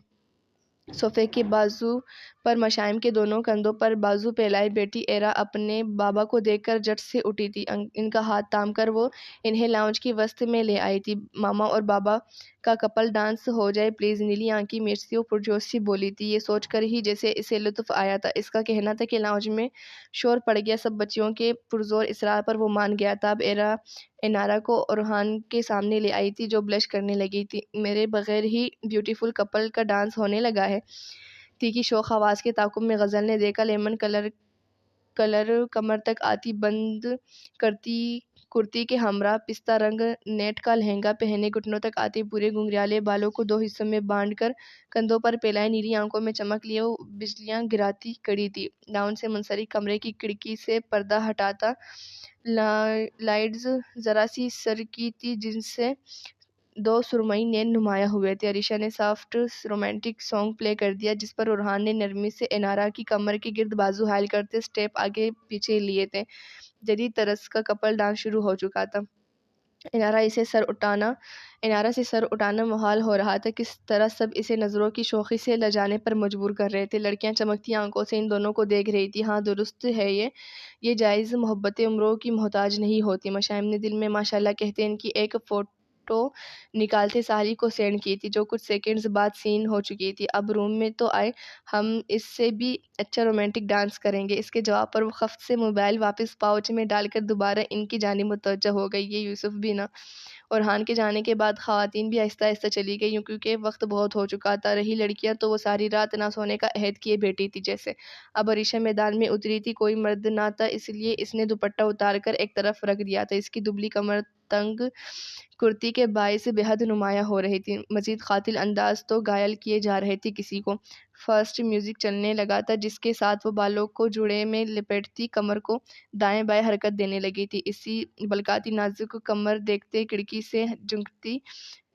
صوفے کے بازو پر مشائم کے دونوں کندھوں پر بازو پھیلائے بیٹھی ایرا اپنے بابا کو دیکھ کر جھٹ سے اٹھی تھی۔ ان کا ہاتھ تھام کر وہ انہیں لاؤنج کی وسط میں لے آئی تھی۔ ماما اور بابا کا کپل ڈانس ہو جائے پلیز، نیلی آنکھی مرچی و پرجوش سی بولی تھی، یہ سوچ کر ہی جیسے اسے لطف آیا تھا۔ اس کا کہنا تھا کہ لاؤنج میں شور پڑ گیا، سب بچیوں کے پرزور اصرار پر وہ مان گیا تھا۔ اب ایرا انارا کو اورحان کے سامنے لے آئی تھی جو بلش کرنے لگی تھی۔ میرے بغیر ہی بیوٹیفل کپل کا ڈانس ہونے لگا ہے، تیکھی شوخ آواز کے تعاقب میں غزل نے دیکھا۔ لیمن کلر کمر تک آتی بند کرتی کرتی کے ہمراہ پستہ رنگ نیٹ کا لہنگا پہنے گھٹنوں تک آتے پورے گھنگریالے بالوں کو دو حصوں میں بانٹ کر کندھوں پر پھیلائے، نیلی آنکھوں میں چمک لیے وہ بجلیاں گراتی کھڑی تھی۔ لاؤنج سے منسلک کمرے کی کھڑکی سے پردہ ہٹاتا لائٹس ذرا سی سرکی تھی جن سے دو سرمئی نین نمایاں ہوئے تھے۔ عریشہ نے سافٹ رومانٹک سانگ پلے کر دیا جس پر اورحان نے نرمی سے انارا کی کمر کے گرد بازو حائل کرتے سٹیپ آگے پیچھے لیے تھے۔ جدید طرز کا کپل ڈانس شروع ہو چکا تھا۔ انارا سے سر اٹھانا محال ہو رہا تھا، کس طرح سب اسے نظروں کی شوخی سے لجانے پر مجبور کر رہے تھے۔ لڑکیاں چمکتی آنکھوں سے ان دونوں کو دیکھ رہی تھی۔ ہاں درست ہے، یہ جائز محبتیں عمروں کی محتاج نہیں ہوتی۔ مشائم نے دل میں ماشاءاللہ کہتے ان کی ایک فوٹو نکالتے صالح کو سینڈ کی تھی جو کچھ سیکنڈز بعد سین ہو چکی تھی۔ اب روم میں تو آئے، ہم اس سے بھی اچھا رومانٹک ڈانس کریں گے۔ اس کے جواب پر وہ خفت سے موبائل واپس پاؤچ میں ڈال کر دوبارہ ان کی جانب متوجہ ہو گئی۔ یہ یوسف بھی نا۔ اورحان کے جانے کے بعد خواتین بھی آہستہ آہستہ چلی گئی کیونکہ وقت بہت ہو چکا تھا۔ رہی لڑکیاں تو وہ ساری رات نہ سونے کا عہد کیے بیٹھی تھی جیسے۔ اب عریشہ میدان میں اتری تھی، کوئی مرد نہ تھا اس لیے اس نے دوپٹہ اتار کر ایک طرف رکھ دیا تھا۔ اس کی دبلی کمر تنگ کرتی کے باعث بے حد نمایاں ہو رہی تھی، مزید قاتل انداز تو گھائل کیے جا رہے تھے کسی کو۔ فاسٹ میوزک چلنے لگا تھا جس کے ساتھ وہ بالوں کو جوڑے میں لپیٹتی کمر کو دائیں بائیں حرکت دینے لگی تھی۔ اسی بلکاتی نازک کمر دیکھتے کھڑکی سے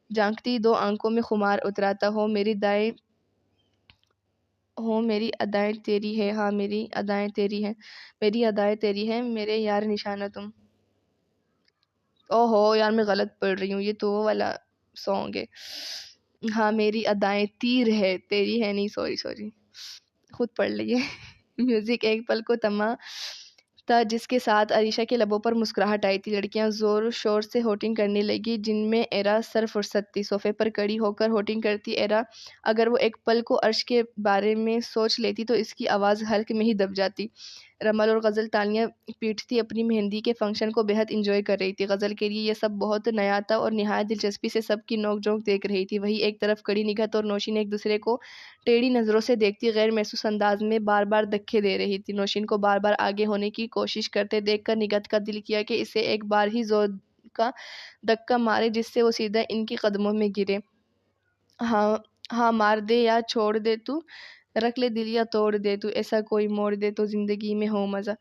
جھانکتی دو آنکھوں میں خمار اترا تھا۔ ہو میری ادائیں تیری ہے، ہاں میری ادائیں تیری ہیں، میری ادائیں تیری ہیں، میرے یار نشانہ تم۔ اوہو یار میں غلط پڑھ رہی ہوں، یہ تو وہ والا سانگ ہے۔ ہاں میری ادائیں تیر ہے، تیری ہے نہیں، سوری خود پڑھ لیے۔ میوزک ایک پل کو تھما تھا جس کے ساتھ عریشہ کے لبوں پر مسکراہٹ آئی تھی۔ لڑکیاں زور شور سے ہوٹنگ کرنے لگی جن میں ایرا سر فرصت تھی۔ صوفے پر کھڑی ہو کر ہوٹنگ کرتی ایرا اگر وہ ایک پل کو عرش کے بارے میں سوچ لیتی تو اس کی آواز حلق میں ہی دب جاتی۔ رمل اور غزل تالیاں پیٹتی اپنی مہندی کے فنکشن کو بے حد انجوائے کر رہی تھی۔ غزل کے لیے یہ سب بہت نیا تھا اور نہایت دلچسپی سے سب کی نوک جھونک دیکھ رہی تھی۔ وہیں ایک طرف کھڑی نگہت اور نوشین ایک دوسرے کو ٹیڑھی نظروں سے دیکھتی غیر محسوس انداز میں بار بار دھکے دے رہی تھی۔ نوشین کو بار بار آگے ہونے کی کوشش کرتے دیکھ کر نگہت کا دل کیا کہ اسے ایک بار ہی زور کا دھکا مارے جس سے وہ سیدھا ان کی قدموں میں گرے۔ ہاں مار دے یا چھوڑ دے تو، رکھ لے دل یا توڑ دے تو، ایسا کوئی موڑ دے تو زندگی میں ہو مزہ۔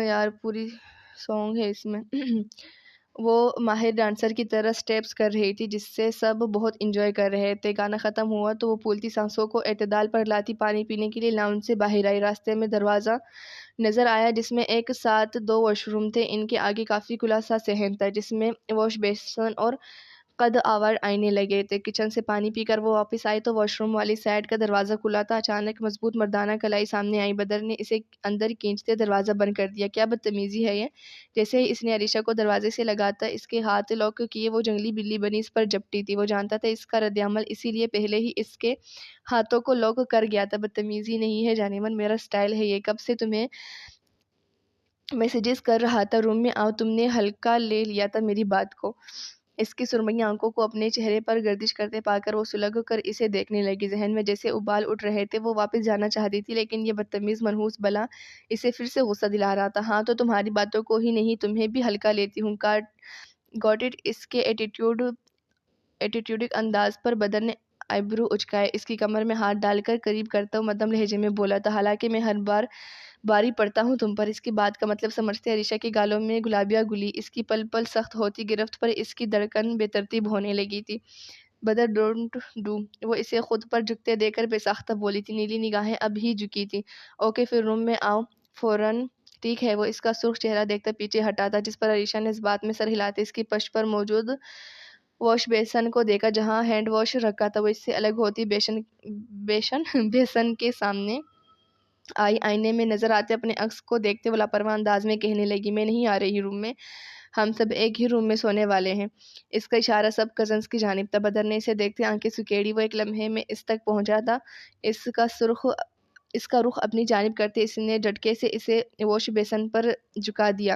یار پوری سانگ ہے اس میں۔ وہ ماہر ڈانسر کی طرح سٹیپس کر رہی تھی جس سے سب بہت انجوائے کر رہے تھے۔ گانا ختم ہوا تو وہ پھولتی سانسوں کو اعتدال پر لاتی پانی پینے کے لیے لاؤنج سے باہر آئی۔ راستے میں دروازہ نظر آیا جس میں ایک ساتھ دو واش روم تھے۔ ان کے آگے کافی کھلا سا صحن تھا جس میں واش بیسن اور قد آور آئینے لگے تھے۔ کچن سے پانی پی کر وہ واپس آئی تو واش روم والی سائڈ کا دروازہ کھلا تھا۔ اچانک مضبوط مردانہ کلائی سامنے آئی۔ بدر نے اسے اندر کھینچتے دروازہ بند کر دیا۔ کیا بدتمیزی ہے یہ! جیسے ہی اس نے عریشہ کو دروازے سے لگاتا اس کے ہاتھ لاک کیے، وہ جنگلی بلی بنی اس پر جھپٹی تھی۔ وہ جانتا تھا اس کا ردعمل، اسی لیے پہلے ہی اس کے ہاتھوں کو لاک کر گیا تھا۔ بدتمیزی نہیں ہے جان من، میرا سٹائل ہے یہ۔ کب سے تمہیں میسیجز کر رہا تھا، روم میں آؤ۔ تم نے ہلکا لے لیا تھا میری بات کو۔ اس کی سرمئی آنکھوں کو اپنے چہرے پر گردش کرتے پا کر وہ سلگ کر اسے دیکھنے لگی۔ ذہن میں جیسے ابال اٹھ رہے تھے۔ وہ واپس جانا چاہتی تھی لیکن یہ بدتمیز منحوس بلا اسے پھر سے غصہ دلا رہا تھا۔ ہاں تو تمہاری باتوں کو ہی نہیں، تمہیں بھی ہلکا لیتی ہوں۔ Got it. اس کے ایٹیٹیوڈک انداز پر بدر نے آئیبرو اچکائے۔ اس کی کمر میں ہاتھ ڈال کر قریب کرتا ہوا مدھم لہجے میں بولا تھا، حالانکہ میں ہر بار باری پڑتا ہوں تم پر۔ اس کی بات کا مطلب سمجھتے عریشہ کے گالوں میں گلابیاں گلی۔ اس کی پل پل سخت ہوتی گرفت پر اس کی دھڑکن بے ترتیب ہونے لگی تھی۔ بدر ڈونٹ ڈو۔ وہ اسے خود پر جھکتے دیکھ کر بے ساختہ بولی تھی۔ نیلی نگاہیں اب ہی جھکی تھی۔ اوکے پھر روم میں آؤ فوراً۔ ٹھیک ہے۔ وہ اس کا سرخ چہرہ دیکھتا پیچھے ہٹا تھا، جس پر عریشہ نے اس بات میں سر ہلاتے اس کی پشت پر موجود واش بیسن کو دیکھا جہاں ہینڈ واش رکھا تھا۔ وہ اس سے الگ ہوتی بیسن کے سامنے آئی۔ آئینے میں نظر آتے اپنے عکس کو دیکھتے وہ لاپرواہ انداز میں کہنے لگی، میں نہیں آ رہی روم میں، ہم سب ایک ہی روم میں سونے والے ہیں۔ اس کا اشارہ سب کزنز کی جانب تھا۔ بدر نے اسے دیکھتے آنکھیں سکیڑی۔ وہ ایک لمحے میں اس تک پہنچا تھا۔ اس کا رخ اپنی جانب کرتے اس نے جھٹکے سے اسے واش بیسن پر جھکا دیا۔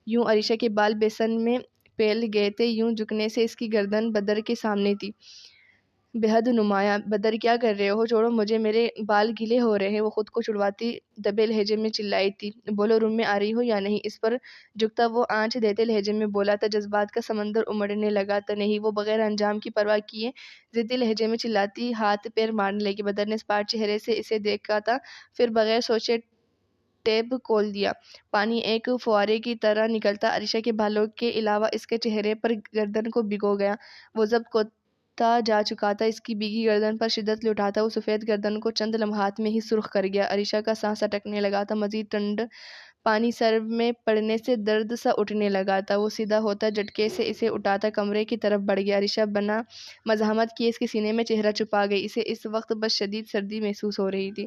یوں عریشہ کے بال بیسن میں پھیل گئے تھے، یوں جھکنے سے اس کی گردن بدر کے سامنے تھی، بے حد نمایاں۔ بدر کیا کر رہے ہو، چھوڑو مجھے، میرے بال گیلے ہو رہے ہیں۔ وہ خود کو چھڑواتی دبے لہجے میں چلائی تھی، بولو روم میں آ رہی ہو یا نہیں؟ اس پر جھکتا وہ آنچ دیتے لہجے میں بولا تھا۔ جذبات کا سمندر امڑنے لگا تھا۔ نہیں، وہ بغیر انجام کی پرواہ کیے ضدی لہجے میں چلاتی ہاتھ پیر مارنے لگی۔ بدر نے اسپاٹ چہرے سے اسے دیکھا تھا، پھر بغیر سوچے ٹیب کھول دیا۔ پانی ایک فوارے کی طرح نکلتا عریشہ کے بالوں کے علاوہ اس کے چہرے پر گردن کو بھگو گیا۔ وہ ضبط کھوتا جا چکا تھا۔ اس کی بھیگی گردن پر شدت لٹاتا وہ سفید گردن کو چند لمحات میں ہی سرخ کر گیا۔ عریشہ کا سانس اٹکنے لگا تھا۔ مزید ٹھنڈ پانی سر میں پڑنے سے درد سا اٹھنے لگا تھا۔ وہ سیدھا ہوتا جھٹکے سے اسے اٹھاتا کمرے کی طرف بڑھ گیا۔ عریشہ بنا مزاحمت کیے اس کے سینے میں چہرہ چھپا گئی۔ اسے اس وقت بس شدید سردی محسوس ہو رہی تھی۔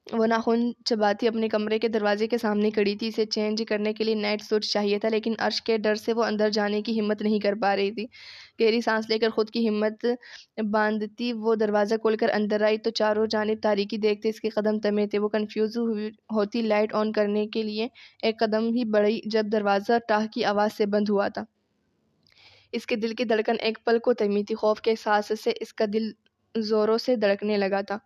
وہ ناخن چباتی اپنے کمرے کے دروازے کے سامنے کھڑی تھی۔ اسے چینج کرنے کے لیے نائٹ سوٹ چاہیے تھا، لیکن عرش کے ڈر سے وہ اندر جانے کی ہمت نہیں کر پا رہی تھی۔ گہری سانس لے کر خود کی ہمت باندھتی وہ دروازہ کھول کر اندر آئی تو چاروں جانب تاریکی دیکھتے اس کے قدم تھمے تھے۔ وہ کنفیوز ہوتی لائٹ آن کرنے کے لیے ایک قدم ہی بڑھی جب دروازہ ٹاہ کی آواز سے بند ہوا تھا۔ اس کے دل کی دھڑکن ایک پل کو تھمی تھی۔ خوف کے احساس سے اس کا دل زوروں سے دھڑکنے لگا تھا۔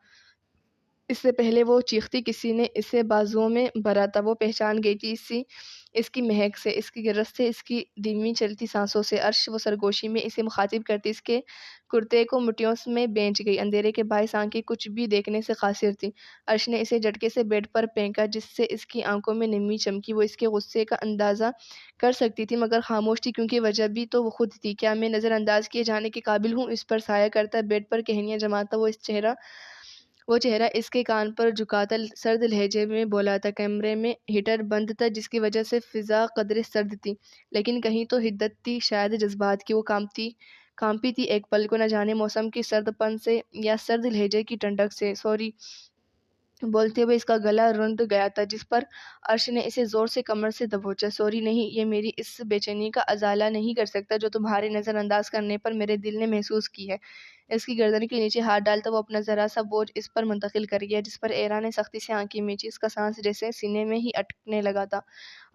اس سے پہلے وہ چیختی کسی نے اسے بازوؤں میں بھرا تھا۔ وہ پہچان گئی تھی اس کی مہک سے، اس کی گرج سے، اس کی دھیمی چلتی سانسوں سے۔ عرش وہ سرگوشی میں اسے مخاطب کرتی اس کے کرتے کو مٹھیوں میں بھینچ گئی۔ اندھیرے کے باعث آنکھیں کچھ بھی دیکھنے سے قاصر تھیں۔ عرش نے اسے جھٹکے سے بیڈ پر پھینکا، جس سے اس کی آنکھوں میں نمی چمکی۔ وہ اس کے غصے کا اندازہ کر سکتی تھی مگر خاموش تھی، کیونکہ وجہ بھی تو وہ خود تھی۔ کیا میں نظر انداز کیے جانے کے قابل ہوں؟ اس پر سایہ کرتا بیڈ پر کہنیاں جماتا وہ چہرہ اس کے کان پر جھکاتا سرد لہجے میں بولا تھا۔ کمرے میں ہیٹر بند تھا، جس کی وجہ سے فضا قدرے سرد تھی، لیکن کہیں تو حدت تھی، شاید جذبات کی۔ وہ کانپی تھی ایک پل کو، نہ جانے موسم کی سرد پن سے یا سرد لہجے کی ٹھنڈک سے۔ سوری بولتے ہوئے اس کا گلا رند گیا تھا، جس پر عرش نے اسے زور سے کمر سے دبوچا۔ سوری نہیں، یہ میری اس بے چینی کا ازالہ نہیں کر سکتا جو تمہارے نظر انداز کرنے پر میرے دل نے محسوس کی ہے۔ اس کی گردن کے نیچے ہاتھ ڈالتا وہ اپنا ذرا سا بوجھ اس پر منتقل کر گیا، جس پر ایرا نے سختی سے آنکھیں میچی۔ اس کا سانس جیسے سینے میں ہی اٹکنے لگا تھا۔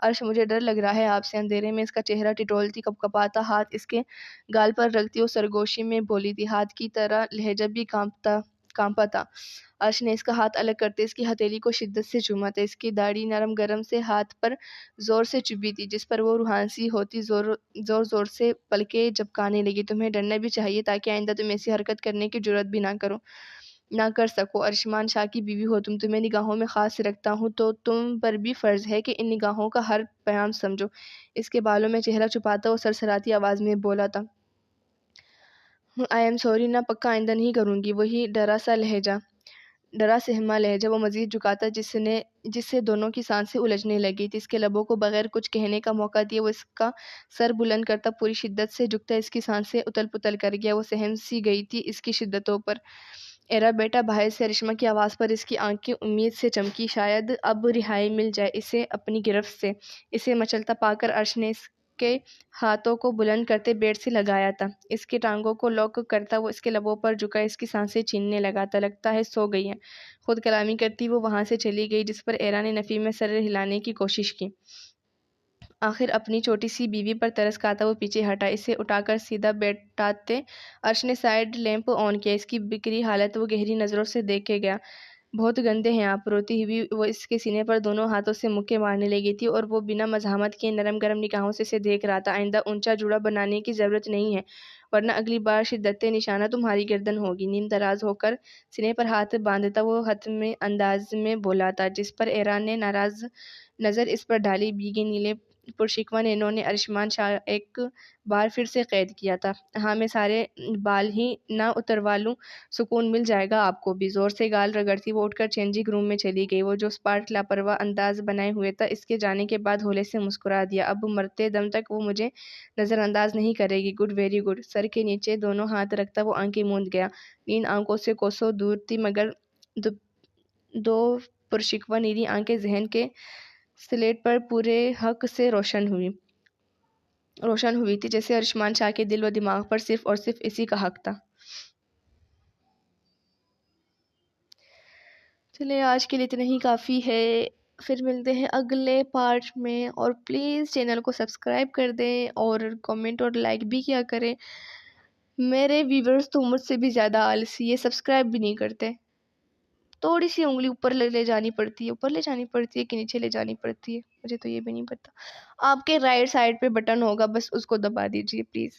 عرش مجھے ڈر لگ رہا ہے آپ سے۔ اندھیرے میں اس کا چہرہ ٹٹولتی کپکپاتا ہاتھ اس کے گال پر رکھتی وہ سرگوشی میں بولی تھی، ہاتھ کی طرح لہجہ بھی کانپا تھا۔ عرش نے اس کا ہاتھ الگ کرتے اس کی ہتھیلی کو شدت سے چوما تھا۔ اس کی داڑھی نرم گرم سے ہاتھ پر زور سے چبھی تھی، جس پر وہ روحانسی ہوتی زور سے پلکیں جھپکانے لگی۔ تمہیں ڈرنا بھی چاہیے تاکہ آئندہ تم ایسی حرکت کرنے کی جرات بھی نہ کر سکو۔ ارشمان شاہ کی بیوی ہو تم، تمہیں نگاہوں میں خاص رکھتا ہوں تو تم پر بھی فرض ہے کہ ان نگاہوں کا ہر پیام سمجھو۔ اس کے بالوں میں چہرہ چھپاتا وہ سرسراتی آواز میں بولا تھا، آئی ایم سوری، نہ پکا آئندہ نہیں کروں گی۔ وہی ڈرا سا لہجہ ڈرا سہما لہجہ وہ مزید جھکاتا جس سے دونوں کی سانسیں الجھنے لگی تھی۔ اس کے لبوں کو بغیر کچھ کہنے کا موقع دیے وہ اس کا سر بلند کرتا پوری شدت سے جھکتا اس کی سانسیں اتل پتل کر گیا۔ وہ سہم سی گئی تھی اس کی شدتوں پر۔ ایرا بیٹا باہر سے ارشما کی آواز پر اس کی آنکھیں امید سے چمکی، شاید اب رہائی مل جائے اسے اپنی گرفت سے۔ اسے مچلتا پا کر عرش نے اس کے ہاتھوں کو بلند کرتے بیڈ سے لگایا تھا۔ اس کی ٹانگوں کو لاک کرتا وہ اس کے لبوں پر جھکا اس کی سانسیں چھیننے لگا تھا۔ لگتا ہے سو گئی ہے، خود کلامی کرتی وہ وہاں سے چلی گئی، جس پر ایرا نے نفی میں سر ہلانے کی کوشش کی۔ آخر اپنی چھوٹی سی بیوی پر ترس کھاتا وہ پیچھے ہٹا، اسے اٹھا کر سیدھا بیٹھاتے عرش نے سائیڈ لیمپ آن کیا۔ اس کی بکھری حالت وہ گہری نظروں سے دیکھے گیا۔ بہت گندے ہیں آپ، روتی ہوئی وہ اس کے سینے پر دونوں ہاتھوں سے مکے مارنے لگی تھی اور وہ بنا مزاحمت کے نرم گرم نگاہوں سے اسے دیکھ رہا تھا۔ آئندہ اونچا جوڑا بنانے کی ضرورت نہیں ہے، ورنہ اگلی بار شدت نشانہ تمہاری گردن ہوگی۔ نیم دراز ہو کر سینے پر ہاتھ باندھتا وہ حتم انداز میں بولا تھا، جس پر ایرا نے ناراض نظر اس پر ڈالی۔ بھیگے نیلے پرشکواں نینوں نے ارشمان شاہ ایک بار پھر سے قید کیا تھا۔ ہاں میں سارے بال ہی نہ اتروا لوں، سکون مل جائے گا آپ کو بھی۔ زور سے گال رگڑتی وہ اٹھ کر چینجنگ روم میں چلی گئی۔ وہ جو اسپاٹ لاپرواہ انداز بنائے ہوئے تھا، اس کے جانے کے بعد ہولے سے مسکرا دیا۔ اب مرتے دم تک وہ مجھے نظر انداز نہیں کرے گی۔ Good, very good. سر کے نیچے دونوں ہاتھ رکھتا وہ آنکھیں موند گیا۔ نیند آنکھوں سے کوسوں دور تھی، مگر دو پرشکواں نیلی آنکھیں ذہن کے سلیٹ پر پورے حق سے روشن ہوئی تھی، جیسے ارشمان شاہ کے دل و دماغ پر صرف اور صرف اسی کا حق تھا۔ چلے آج کے لیے اتنا ہی کافی ہے، پھر ملتے ہیں اگلے پارٹ میں، اور پلیز چینل کو سبسکرائب کر دیں اور کمنٹ اور لائک بھی کیا کریں۔ میرے ویورز تو مجھ سے بھی زیادہ آلسی ہے، سبسکرائب بھی نہیں کرتے۔ تھوڑی سی انگلی اوپر لے جانی پڑتی ہے کہ نیچے لے جانی پڑتی ہے، مجھے تو یہ بھی نہیں پتا۔ آپ کے رائٹ سائڈ پہ بٹن ہوگا، بس اس کو دبا دیجیے پلیز۔